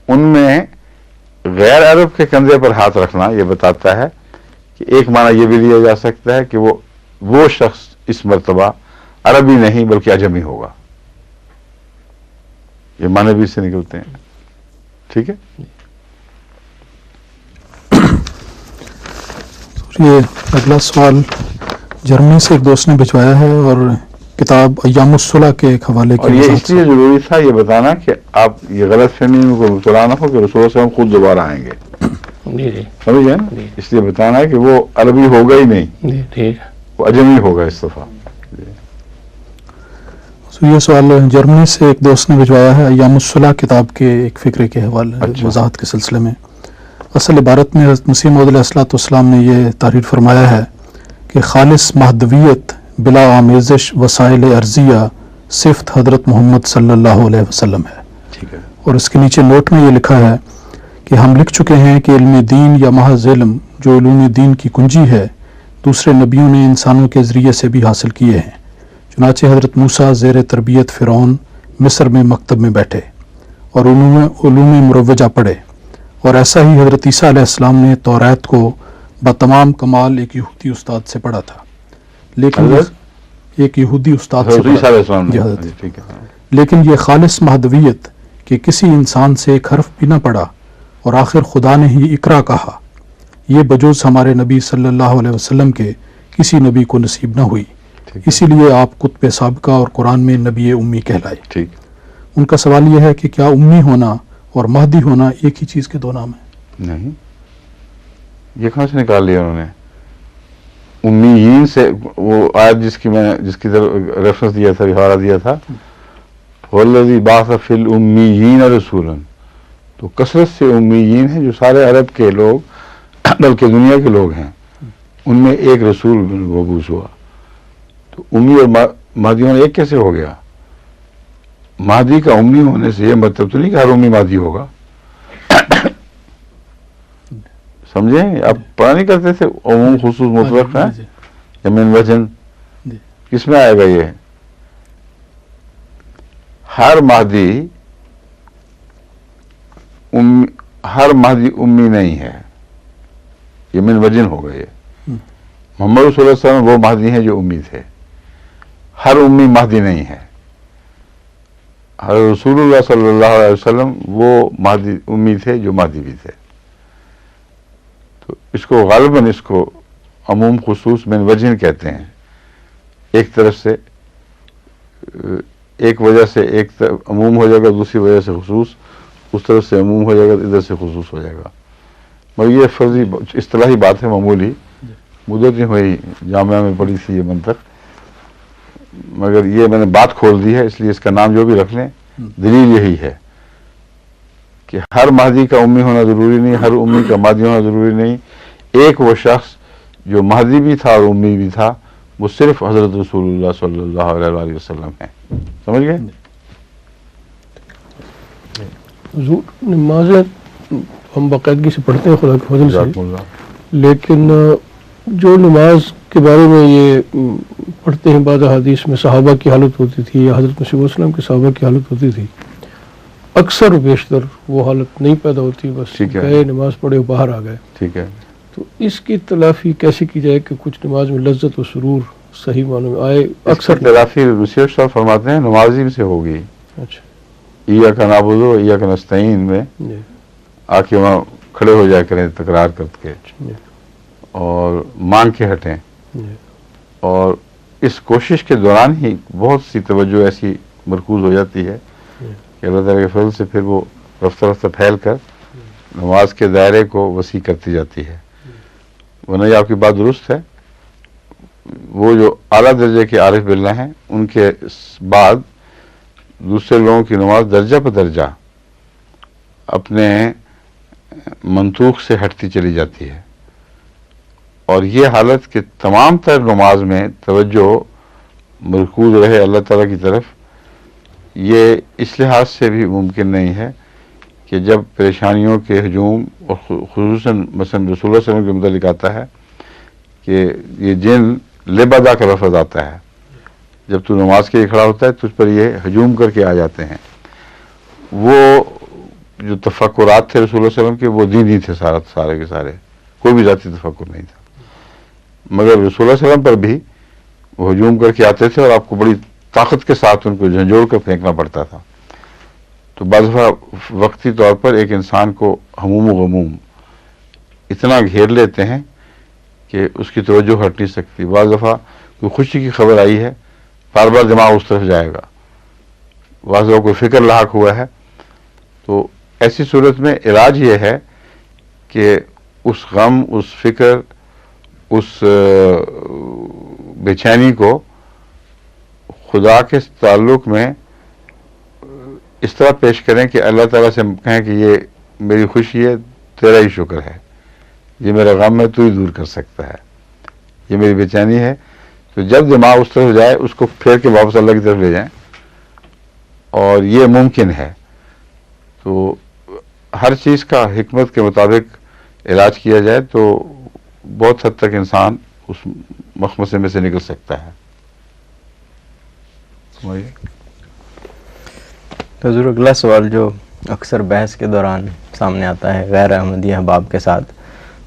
A: ان میں غیر عرب کے کندھے پر ہاتھ رکھنا یہ بتاتا ہے کہ ایک معنی یہ بھی لیا جا سکتا ہے کہ وہ شخص اس مرتبہ عربی نہیں بلکہ عجمی ہوگا. یہ معنی بھی اس سے نکلتے ہیں. ٹھیک ہے.
B: یہ اگلا سوال جرمنی سے ایک دوست نے بھجوایا ہے, اور کتاب ایام الصلح کے ایک حوالے کے.
A: اور یہ اس لیے ضروری تھا یہ بتانا کہ آپ یہ غلط فہمی میں کوئی مبتلا نہ ہو کہ رسول اللہ صلی اللہ علیہ وسلم خود دوبارہ آئیں گے.
E: جی جی
A: سمجھ گئے نا؟ اس لیے بتانا ہے کہ وہ عربی ہوگا ہی نہیں,
E: جی ٹھیک,
A: وہ عجمی ہوگا اس دفعہ.
B: تو یہ سوال جرمنی سے ایک دوست نے بھجوایا ہے ایام الصلح کتاب کے ایک فقرے کے حوالے وضاحت کے سلسلے میں. اصل عبارت میں حضرت مسیح موعود علیہ الصلوۃ والسلام نے یہ تحریر فرمایا ہے کہ خالص مہدویت بلا آمیزش وسائل ارضیہ صفت حضرت محمد صلی اللہ علیہ وسلم ہے.
A: ٹھیک ہے.
B: اور اس کے نیچے نوٹ میں یہ لکھا ہے کہ ہم لکھ چکے ہیں کہ علم دین یا محض علم جو علوم دین کی کنجی ہے دوسرے نبیوں نے انسانوں کے ذریعے سے بھی حاصل کیے ہیں. چنانچہ حضرت موسیٰ زیر تربیت فرعون مصر میں مکتب میں بیٹھے اور علوم مروجہ پڑھے، اور ایسا ہی حضرت عیسیٰ علیہ السلام نے توریت کو بتمام کمال ایک یہودی استاد سے پڑھا تھا. لیکن ایک یہودی استاد سے پڑھا. لیکن یہ خالص مہدویت کہ کسی انسان سے ایک حرف بھی نہ پڑھا اور آخر خدا نے ہی اقرا کہا، یہ بجوز ہمارے نبی صلی اللہ علیہ وسلم کے کسی نبی کو نصیب نہ ہوئی. اسی لیے آپ قطب سابقہ اور قرآن میں نبی امی کہلائے.
A: ٹھیک.
B: ان کا سوال یہ ہے کہ کیا امی ہونا اور مہدی ہونا ایک ہی چیز کے دو نام ہیں؟
A: نہیں، یہ کہاں سے نکال لیا انہوں نے؟ امیین سے وہ آیت جس کی طرف ریفرنس دیا تھا، حوالہ دیا تھا، والذی بعث فی الامیین رسولا، تو کثرت سے امیین ہیں جو سارے عرب کے لوگ بلکہ دنیا کے لوگ ہیں، ان میں ایک رسول مبعوث ہوا. تو امی اور مہدی ہونا ایک کیسے ہو گیا؟ مہدی کا امی ہونے سے یہ مطلب تو نہیں کہ ہر امی مہدی ہوگا. سمجھیں؟ آپ پڑھا نہیں کرتے تھے عموم خصوص مطلق ہے یا من وجن، کس میں آئے گا یہ؟ ہر مہدی امی نہیں ہے، یہ من وجن ہو گئے. محمد رسول اللہ صلی اللہ علیہ وسلم وہ مہدی ہیں جو امی تھے، ہر امی مہدی نہیں ہے. ہر رسول اللہ صلی اللہ علیہ وسلم وہ مہدی امی تھے جو مہدی بھی تھے. تو اس کو غالباً اس کو عموم خصوص من وجہ کہتے ہیں. ایک طرف سے ایک وجہ سے ایک طرف عموم ہو جائے گا، دوسری وجہ سے خصوص، اس طرف سے عموم ہو جائے گا، ادھر سے خصوص ہو جائے گا. مگر یہ فرضی اصطلاحی بات ہے، معمولی مدت نہیں ہوئی جامعہ میں پڑھی تھی یہ منطق، مگر یہ میں نے بات کھول دی ہے، اس لیے اس کا نام جو بھی رکھ لیں، دلیل یہی ہے کہ ہر مہدی کا امی ہونا ضروری نہیں، ہر امی کا مہدی ہونا ضروری نہیں. ایک وہ شخص جو مہدی بھی تھا اور امی بھی تھا، وہ صرف حضرت رسول اللہ صلی اللہ علیہ وآلہ وسلم ہے. سمجھ گئے؟
C: حضور نمازیں ہم باقاعدگی سے پڑھتے ہیں خدا کے فضل سے، لیکن جو نماز کے بارے میں یہ پڑھتے ہیں بعض حدیث میں صحابہ کی حالت ہوتی تھی یا حضرت مسیح علیہ السلام کے صحابہ کی حالت ہوتی تھی، اکثر و بیشتر وہ حالت نہیں پیدا ہوتی، بس گئے نماز پڑھے باہر آ گئے.
A: ٹھیک ہے.
C: تو اس کی تلافی کیسے کی جائے کہ کچھ نماز میں لذت و سرور صحیح معنوں میں آئے؟ اکثر
A: تلافی مسیح صاحب فرماتے ہیں نمازی سے ہوگی.
C: اچھا.
A: ایاک نعبد و ایاک نستعین میں آ کے وہاں کھڑے ہو جایا کریں تکرار کر کے اور مانگ کے ہٹیں. اور اس کوشش کے دوران ہی بہت سی توجہ ایسی مرکوز ہو جاتی ہے کہ اللہ تعالیٰ کے فضل سے پھر وہ رفتہ رفتہ پھیل کر نماز کے دائرے کو وسیع کرتی جاتی ہے. ورنہ یہ آپ کی بات درست ہے، وہ جو اعلیٰ درجے کے عارف باللہ ہیں ان کے بعد دوسرے لوگوں کی نماز درجہ پہ درجہ اپنے منطوق سے ہٹتی چلی جاتی ہے. اور یہ حالت کہ تمام تر نماز میں توجہ مرکوز رہے اللہ تعالیٰ کی طرف، یہ اس لحاظ سے بھی ممکن نہیں ہے کہ جب پریشانیوں کے ہجوم اور خصوصاً مثلا رسول اللہ صلی اللہ علیہ وسلم کے متعلق آتا ہے کہ یہ جن لبدا کا لفظ آتا ہے، جب تو نماز کے لیے کھڑا ہوتا ہے تجھ پر یہ ہجوم کر کے آ جاتے ہیں. وہ جو تفکرات تھے رسول اللہ صلی اللہ علیہ وسلم کے وہ دینی تھے، سارے کے سارے، کوئی بھی ذاتی تفکر نہیں تھا. مگر رسول اللہ علیہ وسلم پر بھی وہ ہجوم کر کے آتے تھے اور آپ کو بڑی طاقت کے ساتھ ان کو جھنجھوڑ کر پھینکنا پڑتا تھا. تو بعض دفعہ وقتی طور پر ایک انسان کو ہموم و غموم اتنا گھیر لیتے ہیں کہ اس کی توجہ ہٹ نہیں سکتی. بعض دفعہ کوئی خوشی کی خبر آئی ہے، بار بار دماغ اس طرف جائے گا. بعض دفعہ کوئی فکر لاحق ہوا ہے، تو ایسی صورت میں علاج یہ ہے کہ اس غم، اس فکر، اس بے چینی کو خدا کے تعلق میں اس طرح پیش کریں کہ اللہ تعالیٰ سے کہیں کہ یہ میری خوشی ہے، تیرا ہی شکر ہے، یہ میرا غم ہے، تو ہی دور کر سکتا ہے، یہ میری بے چینی ہے. تو جب دماغ اس طرف جائے اس کو پھیر کے واپس اللہ کی طرف لے جائیں، اور یہ ممکن ہے. تو ہر چیز کا حکمت کے مطابق علاج کیا جائے تو بہت حد تک انسان اس مخمصے میں سے نکل سکتا ہے.
D: حضور اگلا سوال جو اکثر بحث کے دوران سامنے آتا ہے غیر احمدی احباب کے ساتھ،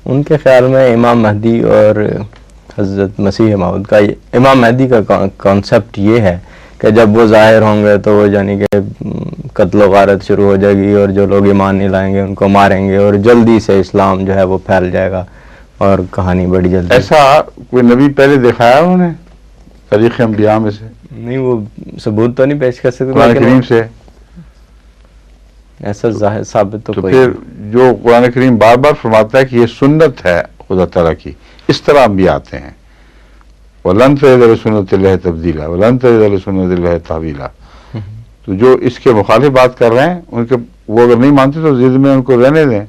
D: ان کے خیال میں امام مہدی اور حضرت مسیح موعود کا امام مہدی کا کانسیپٹ یہ ہے کہ جب وہ ظاہر ہوں گے تو وہ یعنی کہ قتل و غارت شروع ہو جائے گی اور جو لوگ ایمان نہیں لائیں گے ان کو ماریں گے اور جلدی سے اسلام جو ہے وہ پھیل جائے گا اور کہانی بڑی جلدی.
A: ایسا کوئی نبی پہلے دکھایا انہوں نے تاریخ انبیاء میں سے؟
D: نہیں، وہ ثبوت تو نہیں پیش کر سکتے
A: قرآن کریم سے
D: ایسا ظاہر ثابت تو کوئی
A: پھر جو قرآن کریم بار بار فرماتا ہے کہ یہ سنت ہے خدا تعالیٰ کی، اس طرح انبیاء آتے ہیں. وَلَن تَجِدَ لِسُنَّتِ اللَّهِ تَبْدِيلًا وَلَن تَجِدَ لِسُنَّتِ اللَّهِ تَحْوِيلًا. تو جو اس کے مخالف بات کر رہے ہیں ان کے وہ اگر نہیں مانتے تو ضد میں ان کو رہنے دیں،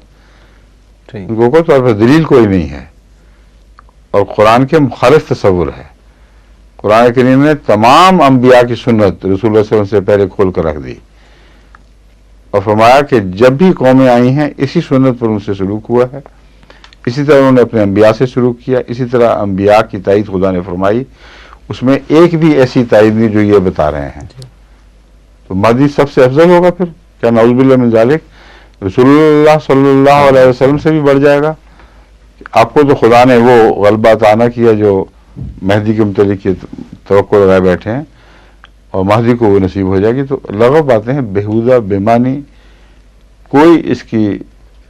A: ان کو کوئی طور پر دلیل کوئی نہیں ہے اور قرآن کے مخالف تصور ہے. قرآن کریم نے تمام انبیاء کی سنت رسول اللہ صلی اللہ علیہ وسلم سے پہلے کھول کر رکھ دی اور فرمایا کہ جب بھی قومیں آئی ہیں اسی سنت پر ان سے سلوک ہوا ہے، اسی طرح انہوں نے اپنے انبیاء سے سلوک کیا، اسی طرح انبیاء کی تائید خدا نے فرمائی. اس میں ایک بھی ایسی تائید نہیں جو یہ بتا رہے ہیں. تو مہدی سب سے افضل ہوگا پھر کیا؟ نعوذ باللہ من ذالک رسول اللہ صلی اللہ علیہ وسلم سے بھی بڑھ جائے گا. آپ کو تو خدا نے وہ غلبہ عطا نہ کیا جو مہدی کے متعلق یہ توقع لگائے بیٹھے ہیں، اور مہدی کو وہ نصیب ہو جائے گی. تو لغو باتیں ہیں، بےہودہ بے معنی، کوئی اس کی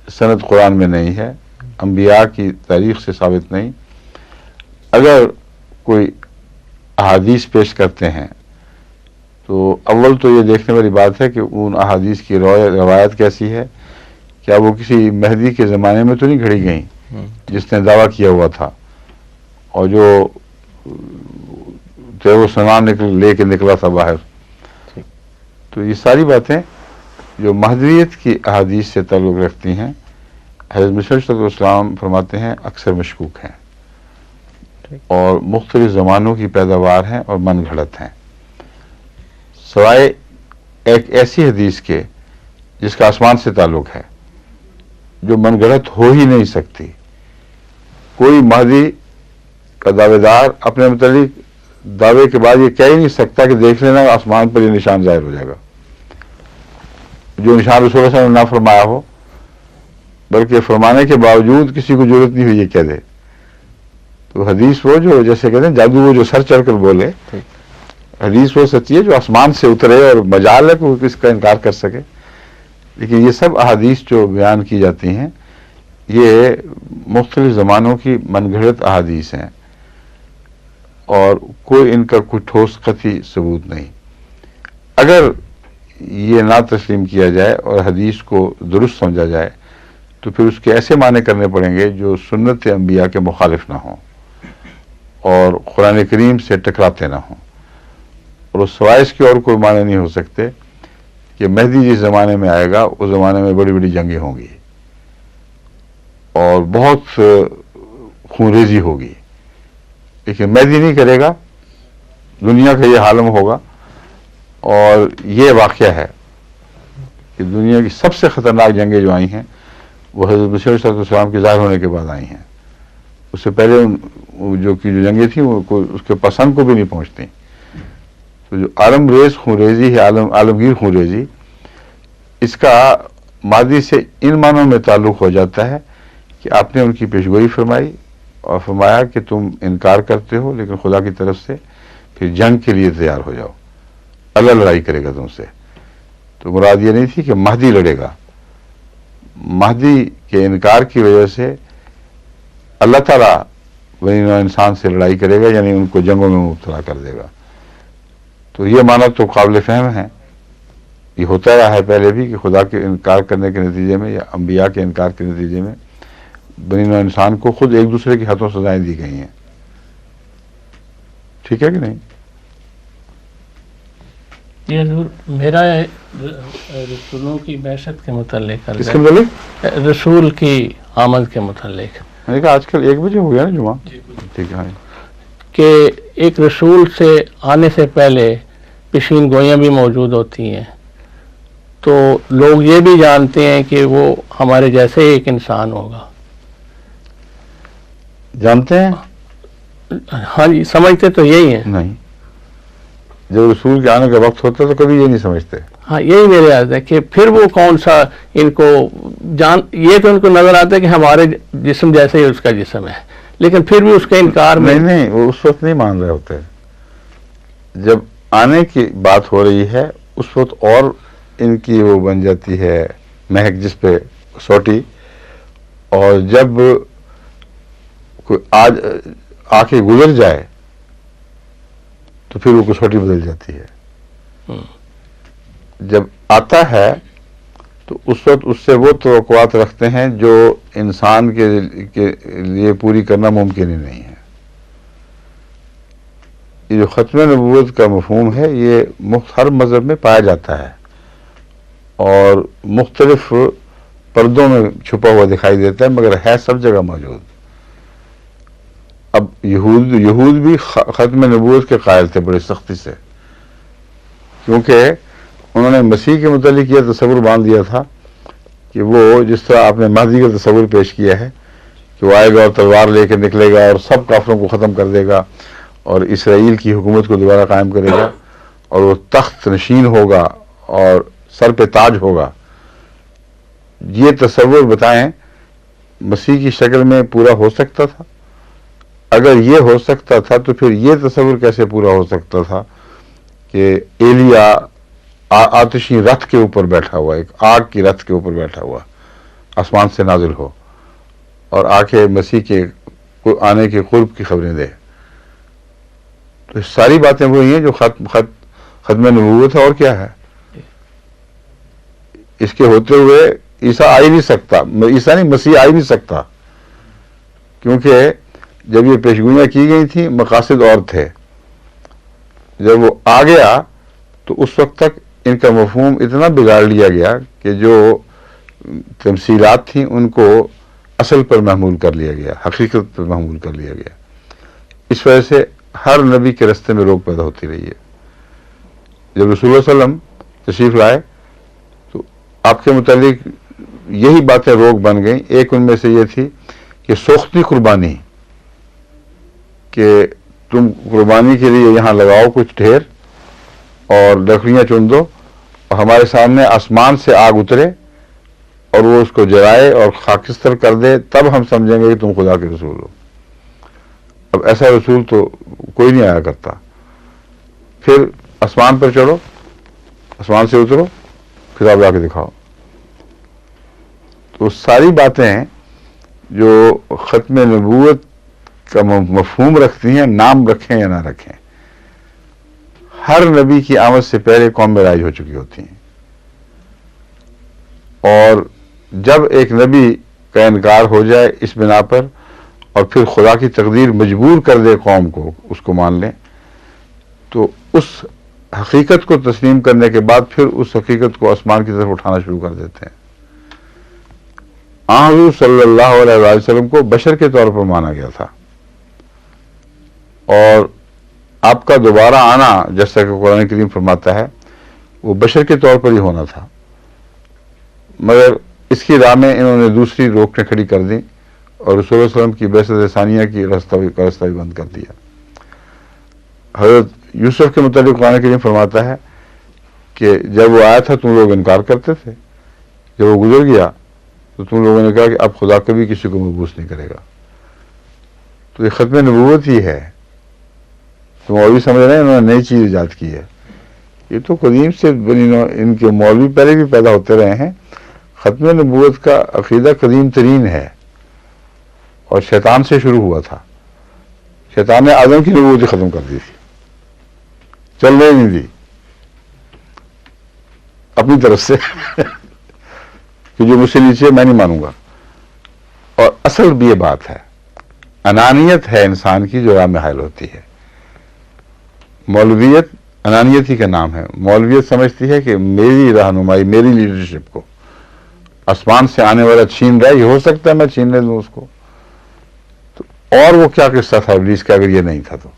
A: سند قرآن میں نہیں ہے، انبیاء کی تاریخ سے ثابت نہیں. اگر کوئی احادیث پیش کرتے ہیں تو اول تو یہ دیکھنے والی بات ہے کہ ان احادیث کی روایت کیسی ہے. کیا وہ کسی مہدی کے زمانے میں تو نہیں گھڑی گئیں جس نے دعویٰ کیا ہوا تھا اور جو وہ سامان لے کے نکلا تھا باہر. تو یہ ساری باتیں جو مہدویت کی احادیث سے تعلق رکھتی ہیں حضرت مسیح علیہ السلام فرماتے ہیں اکثر مشکوک ہیں اور مختلف زمانوں کی پیداوار ہیں اور من گھڑت ہیں، سوائے ایک ایسی حدیث کے جس کا آسمان سے تعلق ہے جو من گھڑت ہو ہی نہیں سکتی. کوئی مہدی کا دعوے دار اپنے متعلق دعوے کے بعد یہ کہہ ہی نہیں سکتا کہ دیکھ لینا آسمان پر یہ نشان ظاہر ہو جائے گا، جو نشان رسول اللہ صلی اللہ علیہ وسلم نے نہ فرمایا ہو، بلکہ فرمانے کے باوجود کسی کو ضرورت نہیں ہوئی یہ کہہ دے. تو حدیث وہ جو جیسے کہتے ہیں جادو وہ جو سر چڑھ کر بولے، حدیث وہ سچی ہے جو آسمان سے اترے اور مجال ہے کہ وہ اس کا انکار کر سکے. لیکن یہ سب احادیث جو بیان کی جاتی ہیں یہ مختلف زمانوں کی من گھڑت احادیث ہیں اور کوئی ان کا کوئی ٹھوس قطعی ثبوت نہیں. اگر یہ نہ تسلیم کیا جائے اور حدیث کو درست سمجھا جائے تو پھر اس کے ایسے معنی کرنے پڑیں گے جو سنت انبیاء کے مخالف نہ ہوں اور قرآن کریم سے ٹکراتے نہ ہوں. اور اس سوائے اس کے اور کوئی معنی نہیں ہو سکتے کہ مہدی جس زمانے میں آئے گا اس زمانے میں بڑی بڑی جنگیں ہوں گی اور بہت خون ریزی ہوگی، لیکن مہدی نہیں کرے گا، دنیا کا یہ عالم ہوگا. اور یہ واقعہ ہے کہ دنیا کی سب سے خطرناک جنگیں جو آئی ہیں وہ حضرت مسیح علیہ السلام کے ظاہر ہونے کے بعد آئی ہیں. اس سے پہلے جو جنگیں تھیں وہ اس کے پسند کو بھی نہیں پہنچتی. تو جو عالم ریز خون ریزی ہے، عالمگیر خون ریزی، اس کا ماضی سے ان معنوں میں تعلق ہو جاتا ہے کہ آپ نے ان کی پیشگوئی فرمائی اور فرمایا کہ تم انکار کرتے ہو لیکن خدا کی طرف سے پھر جنگ کے لیے تیار ہو جاؤ، اللہ لڑائی کرے گا تم سے. تو مراد یہ نہیں تھی کہ مہدی لڑے گا، مہدی کے انکار کی وجہ سے اللہ تعالیٰ بنی نوع انسان سے لڑائی کرے گا، یعنی ان کو جنگوں میں مبتلا کر دے گا. تو یہ معنی تو قابل فہم ہے، یہ ہوتا رہا ہے پہلے بھی کہ خدا کے انکار کرنے کے نتیجے میں یا انبیاء کے انکار کے نتیجے میں بنی نوع انسان کو خود ایک دوسرے کے ہاتھوں سزائیں دی گئی ہیں. ٹھیک ہے کہ نہیں؟
E: جی حضور، میرا رسولوں کی بعثت کے متعلق عرض
A: کس
E: ہے،
A: کے متعلق؟
E: رسول کی آمد کے متعلق،
A: میں نے کہا آج کل 1 بجے ہو گیا نا جمعہ، ٹھیک ہے.
E: کہ ایک رسول سے آنے سے پہلے پیشین گوئیاں بھی موجود ہوتی ہیں، تو لوگ یہ بھی جانتے ہیں کہ وہ ہمارے جیسے ایک انسان ہوگا.
A: جانتے ہیں؟
E: ہاں جی، سمجھتے تو یہی ہیں.
A: نہیں، جب رسول کے آنے کا وقت ہوتا ہے تو کبھی یہ نہیں سمجھتے.
E: ہاں، یہی میرے عرض ہے کہ پھر وہ کون سا ان کو یہ تو ان کو نظر آتا ہے کہ ہمارے جسم جیسے ہی اس کا جسم ہے، لیکن پھر بھی اس کا انکار میں
A: نہیں، وہ اس وقت نہیں مان رہے ہوتے. جب آنے کی بات ہو رہی ہے اس وقت اور ان کی وہ بن جاتی ہے مہک جس پہ سوٹی، اور جب کوئی آج آ کے گزر جائے تو پھر وہ کسوٹی بدل جاتی ہے. جب آتا ہے تو اس وقت اس سے وہ توقعات رکھتے ہیں جو انسان کے لیے پوری کرنا ممکن ہی نہیں ہے. یہ جو ختم نبوت کا مفہوم ہے یہ ہر مذہب میں پایا جاتا ہے اور مختلف پردوں میں چھپا ہوا دکھائی دیتا ہے، مگر ہے سب جگہ موجود. اب یہود بھی ختم نبوت کے قائل تھے بڑی سختی سے، کیونکہ انہوں نے مسیح کے متعلق یہ تصور باندھ دیا تھا کہ وہ جس طرح آپ نے مہدی کا تصور پیش کیا ہے کہ وہ آئے گا اور تلوار لے کے نکلے گا اور سب کافروں کو ختم کر دے گا اور اسرائیل کی حکومت کو دوبارہ قائم کرے گا اور وہ تخت نشین ہوگا اور سر پہ تاج ہوگا. یہ تصور بتائیں مسیح کی شکل میں پورا ہو سکتا تھا؟ اگر یہ ہو سکتا تھا تو پھر یہ تصور کیسے پورا ہو سکتا تھا کہ ایلیا آتشی رتھ کے اوپر بیٹھا ہوا، ایک آگ کی رتھ کے اوپر بیٹھا ہوا، آسمان سے نازل ہو اور آ کے مسیح کے آنے کے قرب کی خبریں دے؟ تو ساری باتیں وہی ہیں جو ختم نبوت ہے. اور کیا ہے؟ اس کے ہوتے ہوئے عیسیٰ آ ہی نہیں سکتا، عیسیٰ نہیں، مسیح آ ہی نہیں سکتا، کیونکہ جب یہ پیشگوئیاں کی گئی تھیں مقاصد اور تھے. جب وہ آ گیا تو اس وقت تک ان کا مفہوم اتنا بگاڑ لیا گیا کہ جو تمثیلات تھیں ان کو اصل پر محمول کر لیا گیا، حقیقت پر محمول کر لیا گیا. اس وجہ سے ہر نبی کے رستے میں روک پیدا ہوتی رہی ہے. جب رسول اللہ صلی اللہ علیہ وسلم تشریف لائے تو آپ کے متعلق یہی باتیں روک بن گئیں. ایک ان میں سے یہ تھی کہ سوختی قربانی، کہ تم قربانی کے لیے یہاں لگاؤ کچھ ڈھیر اور لکڑیاں چن دو اور ہمارے سامنے آسمان سے آگ اترے اور وہ اس کو جلائے اور خاکستر کر دے، تب ہم سمجھیں گے کہ تم خدا کے رسول ہو. اب ایسا رسول تو کوئی نہیں آیا کرتا. پھر آسمان پر چڑھو، آسمان سے اترو، پھر آپ لا کے دکھاؤ. تو ساری باتیں جو ختم نبوت کا مفہوم رکھتی ہیں، نام رکھیں یا نہ رکھیں، ہر نبی کی آمد سے پہلے قوم میں رائج ہو چکی ہوتی ہیں. اور جب ایک نبی کا انکار ہو جائے اس بنا پر اور پھر خدا کی تقدیر مجبور کر دے قوم کو اس کو مان لیں، تو اس حقیقت کو تسلیم کرنے کے بعد پھر اس حقیقت کو آسمان کی طرف اٹھانا شروع کر دیتے ہیں. حضور صلی اللہ علیہ وسلم کو بشر کے طور پر مانا گیا تھا اور آپ کا دوبارہ آنا جیسا کہ قرآن کریم فرماتا ہے وہ بشر کے طور پر ہی ہونا تھا، مگر اس کی راہ میں انہوں نے دوسری روکیں کھڑی کر دیں اور رسول اللہ علیہ وسلم کی بعثت ثانیہ کی راستہ بھی بند کر دیا. حضرت یوسف کے متعلق قرآن کریم فرماتا ہے کہ جب وہ آیا تھا تم لوگ انکار کرتے تھے، جب وہ گزر گیا تو تم لوگوں نے کہا کہ اب خدا کبھی کسی کو مبعوث نہیں کرے گا. تو یہ ختم نبوت ہی ہے. تو مولوی سمجھ رہے ہیں انہوں نے نئی چیز ایجاد کی ہے. یہ تو قدیم سے ان کے مولوی پہلے بھی پیدا ہوتے رہے ہیں. ختم نبوت کا عقیدہ قدیم ترین ہے اور شیطان سے شروع ہوا تھا. شیطان نے آدم کی نبوت ختم کر دی تھی، چلنے نہیں دی اپنی طرف سے کہ جو مجھ سے نیچے میں نہیں مانوں گا. اور اصل بھی یہ بات ہے، انانیت ہے انسان کی جو راہ میں حائل ہوتی ہے. مولویت انانیت ہی کا نام ہے. مولویت سمجھتی ہے کہ میری رہنمائی، میری لیڈرشپ کو آسمان سے آنے والا چھین رہا ہے، یہ ہو سکتا ہے میں چھیننے دوں اس کو. تو اور وہ کیا قصہ تھا ابلیس کا اگر یہ نہیں تھا تو.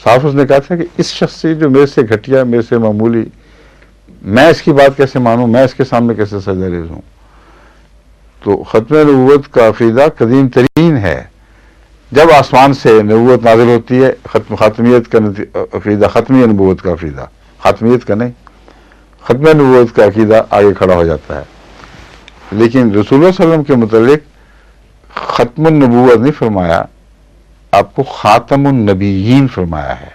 A: صاف اس نے کہا تھا کہ اس شخص سے جو میرے سے گھٹیا، میرے سے معمولی، میں اس کی بات کیسے مانوں، میں اس کے سامنے کیسے سجدہ ریز ہوں. تو ختم نبوت کا عقیدہ قدیم ترین ہے. جب آسمان سے نبوت نازل ہوتی ہے، خاتمیت کا عقیدہ، ختمی نبوت کا عقیدہ، خاتمیت کا نہیں، ختم نبوت کا عقیدہ آگے کھڑا ہو جاتا ہے. لیکن رسول اللہ صلی اللہ علیہ وسلم کے متعلق ختم النبوت نہیں فرمایا، آپ کو خاتم النبیین فرمایا ہے.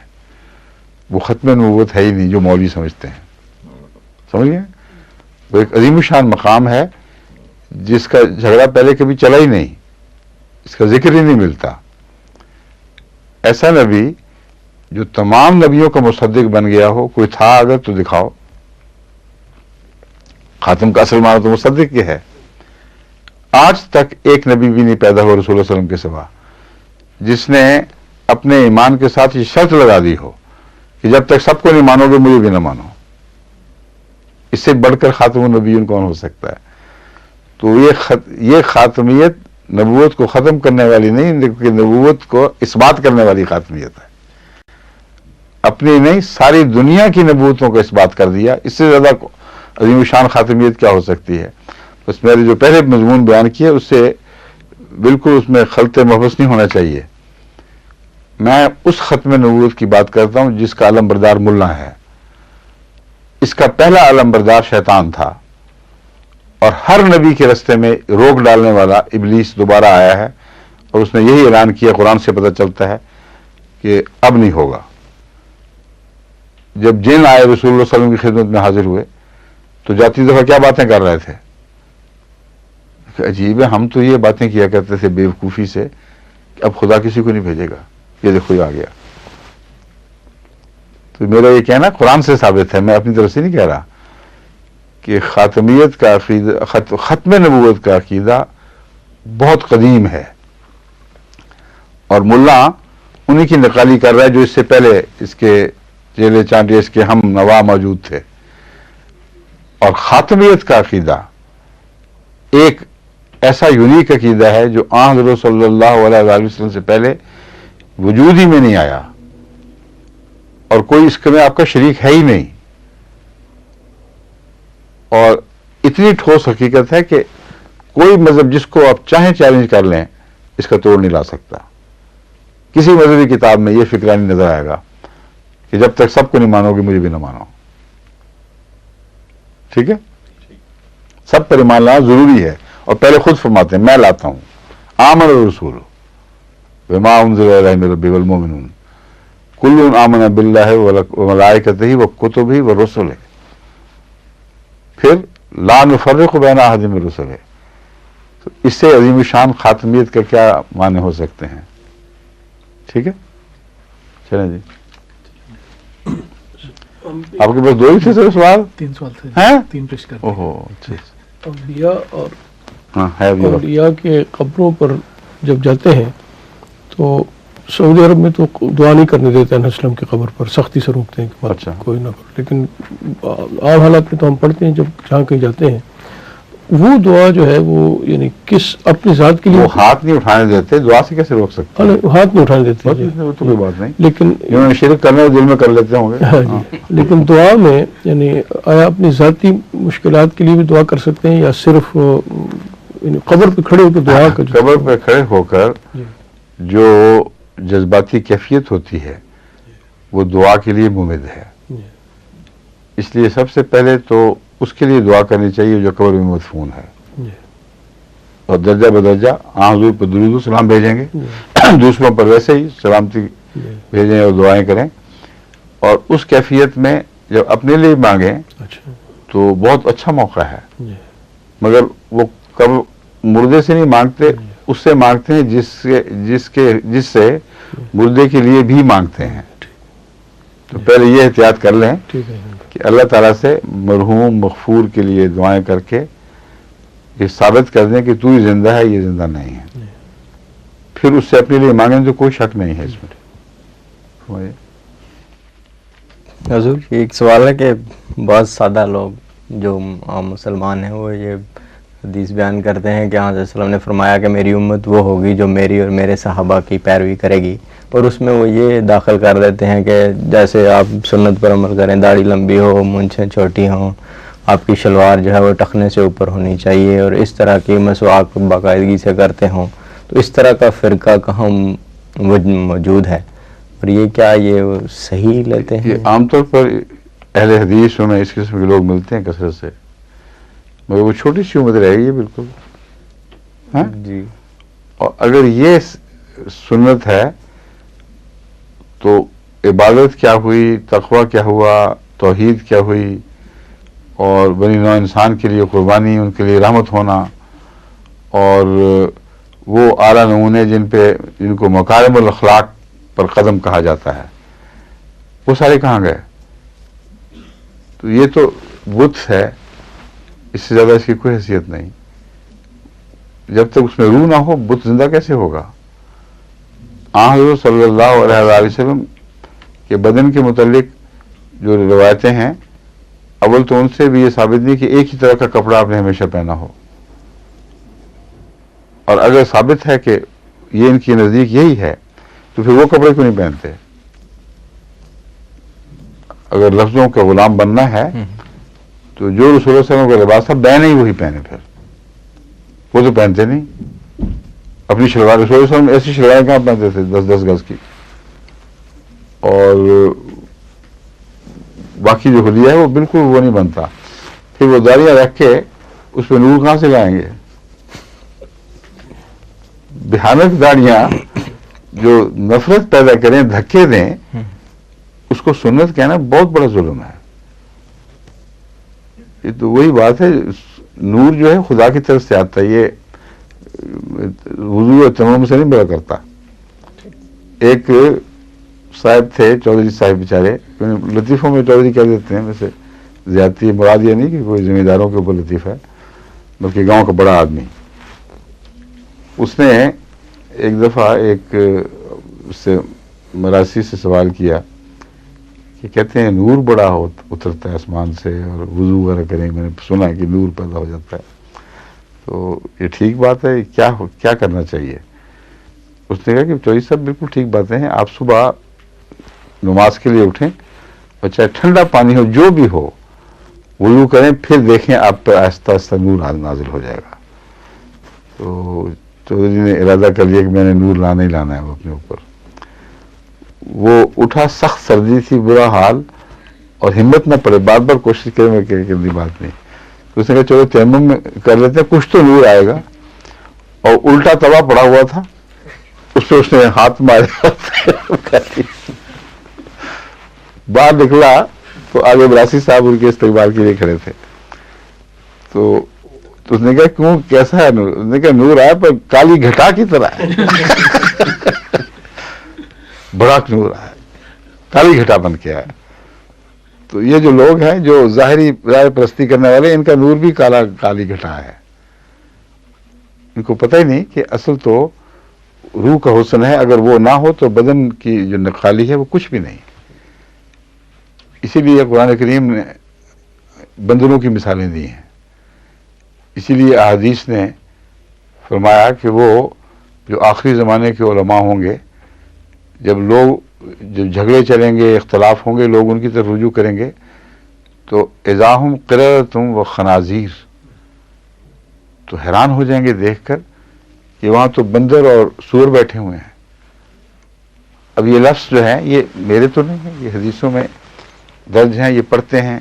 A: وہ ختم نبوت ہے ہی نہیں جو مولوی سمجھتے ہیں. سمجھ گئے؟ وہ ایک عظیم شان مقام ہے جس کا جھگڑا پہلے کبھی چلا ہی نہیں، اس کا ذکر ہی نہیں ملتا. ایسا نبی جو تمام نبیوں کا مصدق بن گیا ہو، کوئی تھا اگر تو دکھاؤ. خاتم کا اصل معنی تو مصدق یہ ہے. آج تک ایک نبی بھی نہیں پیدا ہوا رسول اللہ صلی اللہ علیہ وسلم کے سوا جس نے اپنے ایمان کے ساتھ یہ شرط لگا دی ہو کہ جب تک سب کو نہیں مانو گے مجھے بھی نہ مانو. اس سے بڑھ کر خاتم النبیین کون ہو سکتا ہے؟ تو یہ خاتمیت نبوت کو ختم کرنے والی نہیں، لیکن نبوت کو اثبات کرنے والی خاتمیت ہے. اپنی نہیں، ساری دنیا کی نبوتوں کو اثبات کر دیا. اس سے زیادہ عظیم شان خاتمیت کیا ہو سکتی ہے؟ بس میں نے جو پہلے مضمون بیان کیا اس سے بالکل اس میں خلط محبس نہیں ہونا چاہیے. میں اس ختم نبوت کی بات کرتا ہوں جس کا علم بردار ملا ہے. اس کا پہلا علم بردار شیطان تھا، اور ہر نبی کے رستے میں روک ڈالنے والا ابلیس دوبارہ آیا ہے، اور اس نے یہی اعلان کیا. قرآن سے پتہ چلتا ہے کہ اب نہیں ہوگا. جب جن آئے رسول اللہ صلی اللہ علیہ وسلم کی خدمت میں حاضر ہوئے تو جاتی دفعہ کیا باتیں کر رہے تھے کہ عجیب ہے، ہم تو یہ باتیں کیا کرتے تھے بے وقوفی سے کہ اب خدا کسی کو نہیں بھیجے گا، یہ دیکھو یہ آ گیا. تو میرا یہ کہنا قرآن سے ثابت ہے، میں اپنی طرف سے نہیں کہہ رہا کہ خاتمیت کا عقیدہ، ختم نبوت کا عقیدہ بہت قدیم ہے، اور ملا انہی کی نقالی کر رہا ہے جو اس سے پہلے اس کے چیلے چانٹے اس کے ہم نوا موجود تھے. اور خاتمیت کا عقیدہ ایک ایسا یونیک عقیدہ ہے جو حضرت صلی اللہ علیہ وسلم سے پہلے وجود ہی میں نہیں آیا، اور کوئی اس میں آپ کا شریک ہے ہی نہیں. اور اتنی ٹھوس حقیقت ہے کہ کوئی مذہب جس کو آپ چاہیں چیلنج کر لیں اس کا توڑ نہیں لا سکتا. کسی مذہبی کتاب میں یہ فکرہ نہیں نظر آئے گا کہ جب تک سب کو نہیں مانو گے مجھے بھی نہ مانو. ٹھیک ہے؟ سب پر ایمان لانا ضروری ہے، اور پہلے خود فرماتے ہیں میں لاتا ہوں آمن الرسول بما انزل الیہ من ربہ والمؤمنون کل آمن باللہ وملائکتہ وکتبہ ورسلہ، پھر لا نفرق بین احد من رسلہ. اس سے عظیم شان خاتمیت کا کیا معنی ہو سکتے ہیں؟ ٹھیک ہے، چلیں جی. آپ کے پاس دو ہی تھے سوال؟
B: تین سوال تھے،
A: ہیں؟
B: تین پیش کر
A: اوہو اچھا.
C: اولیاء اور
A: ہاں ہے ابھی اور.
C: اولیاء کے قبروں پر جب جاتے ہیں تو سعودی عرب میں تو دعا نہیں کرنے دیتے ہیں اسلم کی قبر پر، سختی سے روکتے ہیں کہ
A: اچھا.
C: کوئی نہ کرو. لیکن عام حالات میں تو ہم پڑھتے ہیں جب جہاں کہیں جاتے ہیں وہ دعا جو ہے وہ یعنی کس اپنی ذات کے لیے
A: وہ ہاتھ نہیں اٹھانے دیتے، دعا سے کیسے روک سکتے ہیں؟
C: ہاتھ نہیں اٹھانے دیتے ہیں جی.
A: وہ تو کوئی بات نہیں،
C: لیکن
A: انہوں نے شرک کرنے دل میں کر لیتے ہوں گے.
C: ہاں جی، لیکن دعا میں یعنی آیا اپنی ذاتی مشکلات کے لیے بھی دعا کر سکتے ہیں یا صرف یعنی قبر پہ کھڑے ہو کے دعا کا
A: قبر پہ کھڑے ہو کر
C: جی.
A: جو جذباتی کیفیت ہوتی ہے وہ دعا کے لیے ممد ہے.
C: جی.
A: اس لیے سب سے پہلے تو اس کے لیے دعا کرنی چاہیے جو قبر میں مدفون ہے،
C: جی.
A: اور درجہ بدرجہ حضور پر درود و سلام بھیجیں گے، دوسروں پر ویسے ہی سلامتی
C: جی.
A: بھیجیں اور دعائیں کریں. اور اس کیفیت میں جب اپنے لیے مانگیں
C: اچھا.
A: تو بہت اچھا موقع ہے.
C: جی.
A: مگر وہ کب مردے سے نہیں مانگتے، اس سے مانگتے ہیں جس سے مردے کے لیے بھی مانگتے ہیں. تو پہلے یہ احتیاط کر لیں
C: ٹھیک ہے.
A: کہ اللہ تعالیٰ سے مرحوم مغفور کے لیے دعائیں کر کے یہ ثابت کر دیں کہ تو ہی زندہ ہے، یہ زندہ نہیں ہے. پھر اس سے اپنے لیے مانگیں تو کوئی شک نہیں ہے اس میں.
D: حضور یہ ایک سوال ہے کہ بہت سادہ لوگ جو عام مسلمان ہیں وہ یہ حدیث بیان کرتے ہیں کہ حضرت صلی اللہ علیہ وسلم نے فرمایا کہ میری امت وہ ہوگی جو میری اور میرے صحابہ کی پیروی کرے گی، اور اس میں وہ یہ داخل کر دیتے ہیں کہ جیسے آپ سنت پر عمل کریں، داڑھی لمبی ہو، مونچھیں چھوٹی ہوں، آپ کی شلوار جو ہے وہ ٹخنے سے اوپر ہونی چاہیے، اور اس طرح کی مسواک باقاعدگی سے کرتے ہوں، تو اس طرح کا فرقہ کہاں موجود ہے، اور یہ کیا یہ صحیح لیتے ہیں؟
A: یہ عام طور پر اہل حدیث میں اس قسم کے لوگ ملتے ہیں کثرت سے، مگر وہ چھوٹی سی عمر رہے گی بالکل. ہاں
D: جی.
A: اور اگر یہ سنت ہے تو عبادت کیا ہوئی، تقوی کیا ہوا، توحید کیا ہوئی، اور بنی نوع انسان کے لیے قربانی، ان کے لیے رحمت ہونا، اور وہ اعلیٰ نمونے جن کو مکارم الاخلاق پر قدم کہا جاتا ہے، وہ سارے کہاں گئے؟ تو یہ تو بت ہے، اس سے زیادہ اس کی کوئی حیثیت نہیں. جب تک اس میں روح نہ ہو بت زندہ کیسے ہوگا؟ حضور صلی اللہ علیہ وسلم کے بدن کے متعلق جو روایتیں ہیں، اول تو ان سے بھی یہ ثابت نہیں کہ ایک ہی طرح کا کپڑا آپ نے ہمیشہ پہنا ہو، اور اگر ثابت ہے کہ یہ ان کے نزدیک یہی ہے تو پھر وہ کپڑے کیوں نہیں پہنتے؟ اگر لفظوں کا غلام بننا ہے تو جو رسول اللہ صلی اللہ علیہ وسلم کا لباس تھا بیان ہی وہی پہنے، پھر وہ تو پہنتے نہیں. اپنی شلوار رسول اللہ صلی اللہ علیہ وسلم ایسی شلواریں کہاں پہنتے تھے 10-10 گز کی، اور باقی جو حلیہ ہے وہ بالکل وہ نہیں بنتا. پھر وہ داڑیاں رکھ کے اس پہ نور کہاں سے لائیں گے؟ بھیانک داڑیاں جو نفرت پیدا کریں، دھکے دیں، اس کو سنت کہنا بہت بڑا ظلم ہے. یہ تو وہی بات ہے، نور جو ہے خدا کی طرف سے آتا ہے، یہ وضو اور تیمم سے نہیں بڑا کرتا. ایک صاحب تھے، چودھری صاحب بیچارے، لطیفوں میں چودھری کہہ دیتے ہیں، ویسے زیادتی مراد یہ نہیں کہ کوئی ذمہ داروں کے اوپر لطیف ہے، بلکہ گاؤں کا بڑا آدمی. اس نے ایک دفعہ ایک سے مراسی سے سوال کیا کہ کہتے ہیں نور بڑا اترتا ہے آسمان سے اور وضو وغیرہ کریں، میں نے سنا ہے کہ نور پیدا ہو جاتا ہے، تو یہ ٹھیک بات ہے، کیا کرنا چاہیے؟ اس نے کہا کہ چودھری صاحب بالکل ٹھیک باتیں ہیں، آپ صبح نماز کے لیے اٹھیں اور چاہے ٹھنڈا پانی ہو جو بھی ہو وضو کریں، پھر دیکھیں آپ پہ آہستہ آہستہ نور نازل ہو جائے گا. تو چودھری نے ارادہ کر لیا کہ میں نے نور لانا ہی لانا ہے وہ اپنے اوپر. وہ اٹھا، سخت سردی تھی، برا حال، اور ہمت نہ پڑے، بار بار کوشش کرے میں کرنے بات نہیں. تو اس نے کہا چلو تیمم کر لیتے ہیں، کچھ تو نور آئے گا. اور الٹا توا پڑا ہوا تھا، اس پہ اس نے ہاتھ مارے، باہر نکلا تو آگے براسی صاحب ان کے استقبال کے لیے کھڑے تھے. تو اس نے کہا کیوں، کیسا ہے نور؟ اس نے کہا نور آیا پر کالی گھٹا کی طرح ہے. بڑا نور آیا، کالی گھٹا بن کے آیا. تو یہ جو لوگ ہیں جو ظاہری رائے پرستی کرنے والے، ان کا نور بھی کالی گھٹا ہے. ان کو پتہ ہی نہیں کہ اصل تو روح کا حسن ہے، اگر وہ نہ ہو تو بدن کی جو نقالی ہے وہ کچھ بھی نہیں. اسی لیے قرآن کریم نے بندروں کی مثالیں دی ہیں، اسی لیے احادیث نے فرمایا کہ وہ جو آخری زمانے کے علماء ہوں گے، جب جھگڑے چلیں گے، اختلاف ہوں گے، لوگ ان کی طرف رجوع کریں گے، تو اذاہم قرۃم و خنازیر، تو حیران ہو جائیں گے دیکھ کر کہ وہاں تو بندر اور سور بیٹھے ہوئے ہیں. اب یہ لفظ جو ہے یہ میرے تو نہیں ہے، یہ حدیثوں میں درج ہیں، یہ پڑھتے ہیں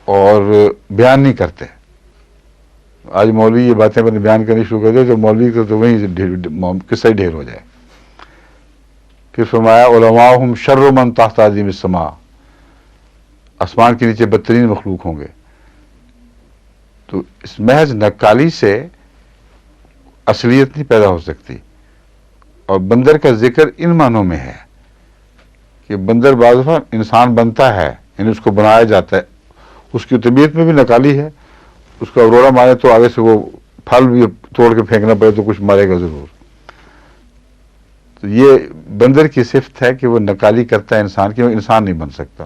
A: اور بیان نہیں کرتے. آج مولوی یہ باتیں اپنے بیان کرنی شروع کر دے تو مولوی کو تو وہیں قصہ ہی ڈھیر ہو جائے. پھر فرمایا علماءہم شر من تحت عظیم السماء، آسمان کے نیچے بدترین مخلوق ہوں گے. تو اس محض نقالی سے اصلیت نہیں پیدا ہو سکتی. اور بندر کا ذکر ان معنوں میں ہے کہ بندر بعض دفعہ انسان بنتا ہے، یعنی اس کو بنایا جاتا ہے، اس کی طبیعت میں بھی نقالی ہے، اس کا اروڑا مارے تو آگے سے وہ پھل بھی توڑ کے پھینکنا پڑے تو کچھ مارے گا ضرور. تو یہ بندر کی صفت ہے کہ وہ نقالی کرتا ہے انسان کی، وہ انسان نہیں بن سکتا.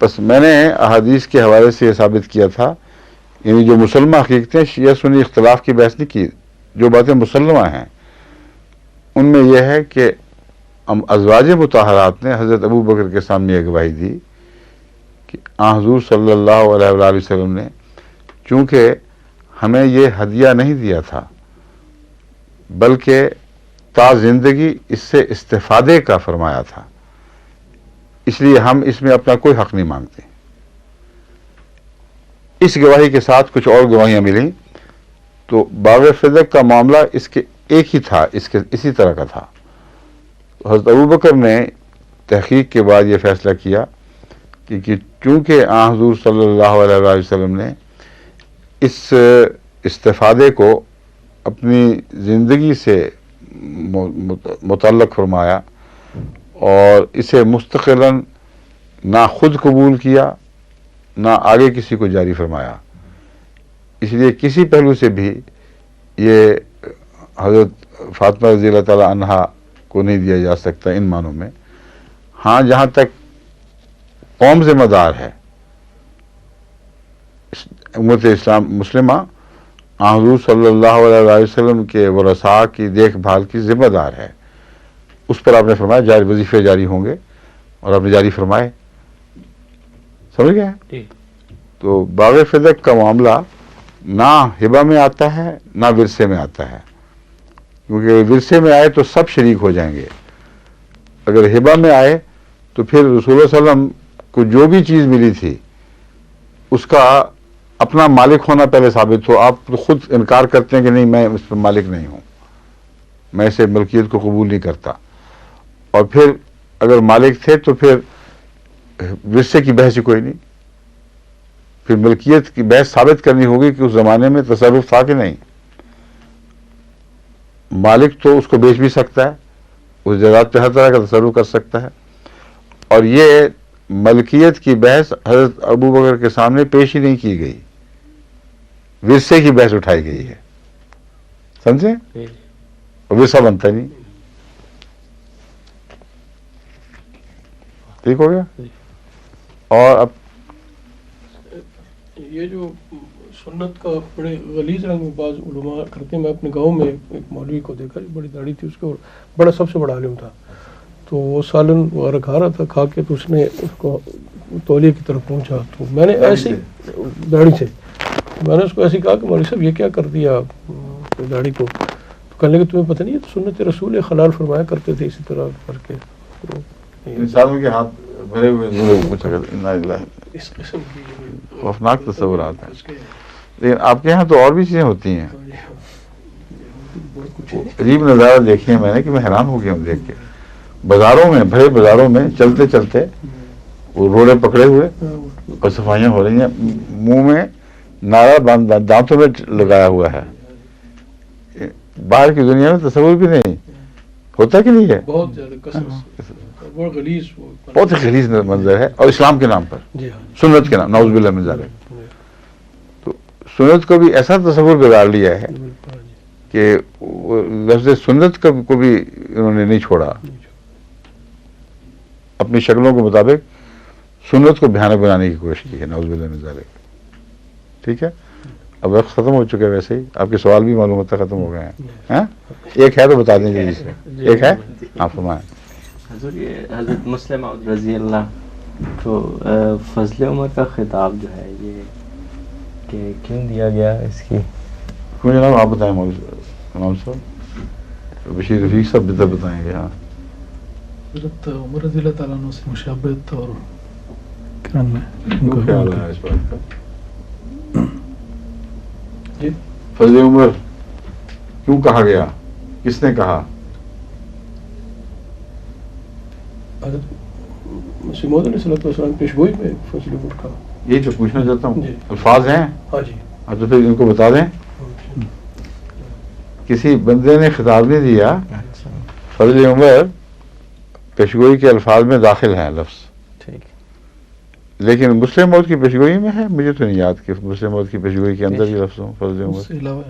A: بس میں نے احادیث کے حوالے سے یہ ثابت کیا تھا، یعنی جو مسلمہ حقیقتیں شیعہ سنی اختلاف کی بحث نہیں کی، جو باتیں مسلمہ ہیں ان میں یہ ہے کہ ازواج مطہرات نے حضرت ابو بکر کے سامنے یہ گواہی دی کہ حضور صلی اللہ علیہ وآلہ وسلم نے چونکہ ہمیں یہ ہدیہ نہیں دیا تھا بلکہ تا زندگی اس سے استفادے کا فرمایا تھا، اس لیے ہم اس میں اپنا کوئی حق نہیں مانگتے۔ اس گواہی کے ساتھ کچھ اور گواہیاں ملیں تو باغ فدق کا معاملہ اس کے ایک ہی تھا، اسی طرح کا تھا۔ حضرت ابو بکر نے تحقیق کے بعد یہ فیصلہ کیا کہ چونکہ حضور صلی اللہ علیہ وآلہ وسلم نے اس استفادے کو اپنی زندگی سے متعلق فرمایا اور اسے مستقلاً نہ خود قبول کیا نہ آگے کسی کو جاری فرمایا، اس لیے کسی پہلو سے بھی یہ حضرت فاطمہ رضی اللہ تعالی عنہا کو نہیں دیا جا سکتا ان معنوں میں۔ ہاں جہاں تک قوم ذمہ دار ہے، امت اسلام مسلمہ حضور صلی اللہ علیہ وسلم کے ورثاء کی دیکھ بھال کی ذمہ دار ہے، اس پر آپ نے فرمایا جاری وظیفے جاری ہوں گے اور آپ نے جاری فرمائے، سمجھ گئے؟ تو باغ فدق کا معاملہ نہ ہبہ میں آتا ہے نہ ورثے میں آتا ہے، کیونکہ ورثے میں آئے تو سب شریک ہو جائیں گے، اگر ہبہ میں آئے تو پھر رسول اللہ صلی اللہ علیہ وسلم کو جو بھی چیز ملی تھی اس کا اپنا مالک ہونا پہلے ثابت ہو۔ آپ تو خود انکار کرتے ہیں کہ نہیں میں اس پر مالک نہیں ہوں، میں اسے ملکیت کو قبول نہیں کرتا، اور پھر اگر مالک تھے تو پھر ورثے کی بحث ہی کوئی نہیں، پھر ملکیت کی بحث ثابت کرنی ہوگی کہ اس زمانے میں تصرف تھا کہ نہیں۔ مالک تو اس کو بیچ بھی سکتا ہے، اس جائیداد پہ ہر طرح کا تصرف کر سکتا ہے، اور یہ ملکیت کی بحث حضرت ابو بکر کے سامنے پیش ہی نہیں کی گئی، ورثے کی بحث اٹھائی گئی ہے، سمجھے؟ اور ورثہ بنتا نہیں، ٹھیک ہو گیا؟ اور اب
C: یہ جو سنت کا بڑے غلیظ رنگ میں بعض علماء کرتے ہیں، میں اپنے گاؤں میں ایک مولوی کو دیکھا، بڑی داڑھی تھی اس کے اور بڑا سب سے بڑا عالم تھا، تو وہ سالن وغیرہ کھا رہا تھا، کھا کے تو اس نے اس کو تولیے کی طرف پہنچا، تو میں نے ایسے داڑھی سے میں نے اس کو ایسے کہا کہ مولوی صاحب یہ کیا کر دیا داڑھی کو؟ تو کہنے لگے تمہیں پتہ نہیں ہے تو سنت رسول حلال فرمایا کرتے تھے اسی طرح کر کے،
A: انسانوں کے ہاتھ بھرے ہوئے
C: اس قسم کی
A: خوفناک تصورات ہیں، لیکن آپ کے یہاں تو اور بھی چیزیں ہوتی ہیں۔ عجیب نظارہ دیکھے میں نے کہ میں حیران ہو گیا ہوں دیکھ کے، بازاروں میں بھرے بازاروں میں چلتے چلتے وہ روڑے پکڑے ہوئے اور صفائیاں ہو رہی ہیں، منہ میں نعرہ بند دانتوں میں لگایا ہوا ہے، باہر کی دنیا میں تصور بھی نہیں ہوتا کہ نہیں ہے،
C: بہت زیادہ کثرت، بہت غلیظ،
A: بہت ہی غلیظ منظر ہے، اور اسلام کے نام پر، سنت کے نام، نعوذ باللہ من ذالک۔ تو سنت کو بھی ایسا تصور بگاڑ لیا ہے کہ لفظ سنت کو بھی انہوں نے نہیں چھوڑا، اپنی شکلوں کے مطابق سنت کو بھیانک بنانے کی کوشش کی ہے، نعوذ باللہ من ذالک۔ ٹھیک ہے، اب وقت ختم ہو چکے، ویسے ہی آپ کے سوال بھی معلوم ہوتا ختم ہو گئے ہیں، ایک ہے تو بتا دیں جی، ایک ہے آپ فرمائیں۔
D: حضور یہ حضرت مسلم عود رضی اللہ کو فضل عمر کا خطاب جو ہے یہ کہ کیوں دیا گیا اس کی؟
A: کیوں جناب آپ بتائیں، امام صاحب بشیر رفیق صاحب بدر بتائیں گے۔ ہاں
B: حضرت عمر رضی اللہ تعالیٰ عنہ سے مشابہت اور کرن میں
A: کیوں خیال ہے اس بات کا؟ فضل عمر کیوں کہا گیا، کس نے کہا؟
C: حضرت مسیح موعود علیہ السلام پیشگوئی میں فضل عمر کا
A: یہی تو پوچھنا چاہتا ہوں،
C: جی۔
A: الفاظ ہیں؟
C: ہاں جی،
A: اب تو پھر ان کو بتا دیں، کسی بندے نے خطاب نہیں دیا، فضل عمر پیشگوئی کے الفاظ میں داخل ہیں لفظ،
D: ٹھیک،
A: لیکن مسلم موت کی پیشگوئی میں ہے، مجھے تو نہیں یاد کہ مسلم موت کی پیشگوئی کے اندر یہ لفظ ہوں فضل عمر،
B: اس کے علاوہ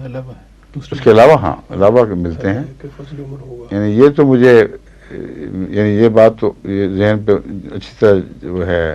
A: اس کے علاوہ ہاں علاوہ ملتے ہیں،
C: کہ فضل عمر ہوگا۔
A: یعنی یہ تو مجھے، یعنی یہ بات تو یہ ذہن پہ اچھی طرح جو ہے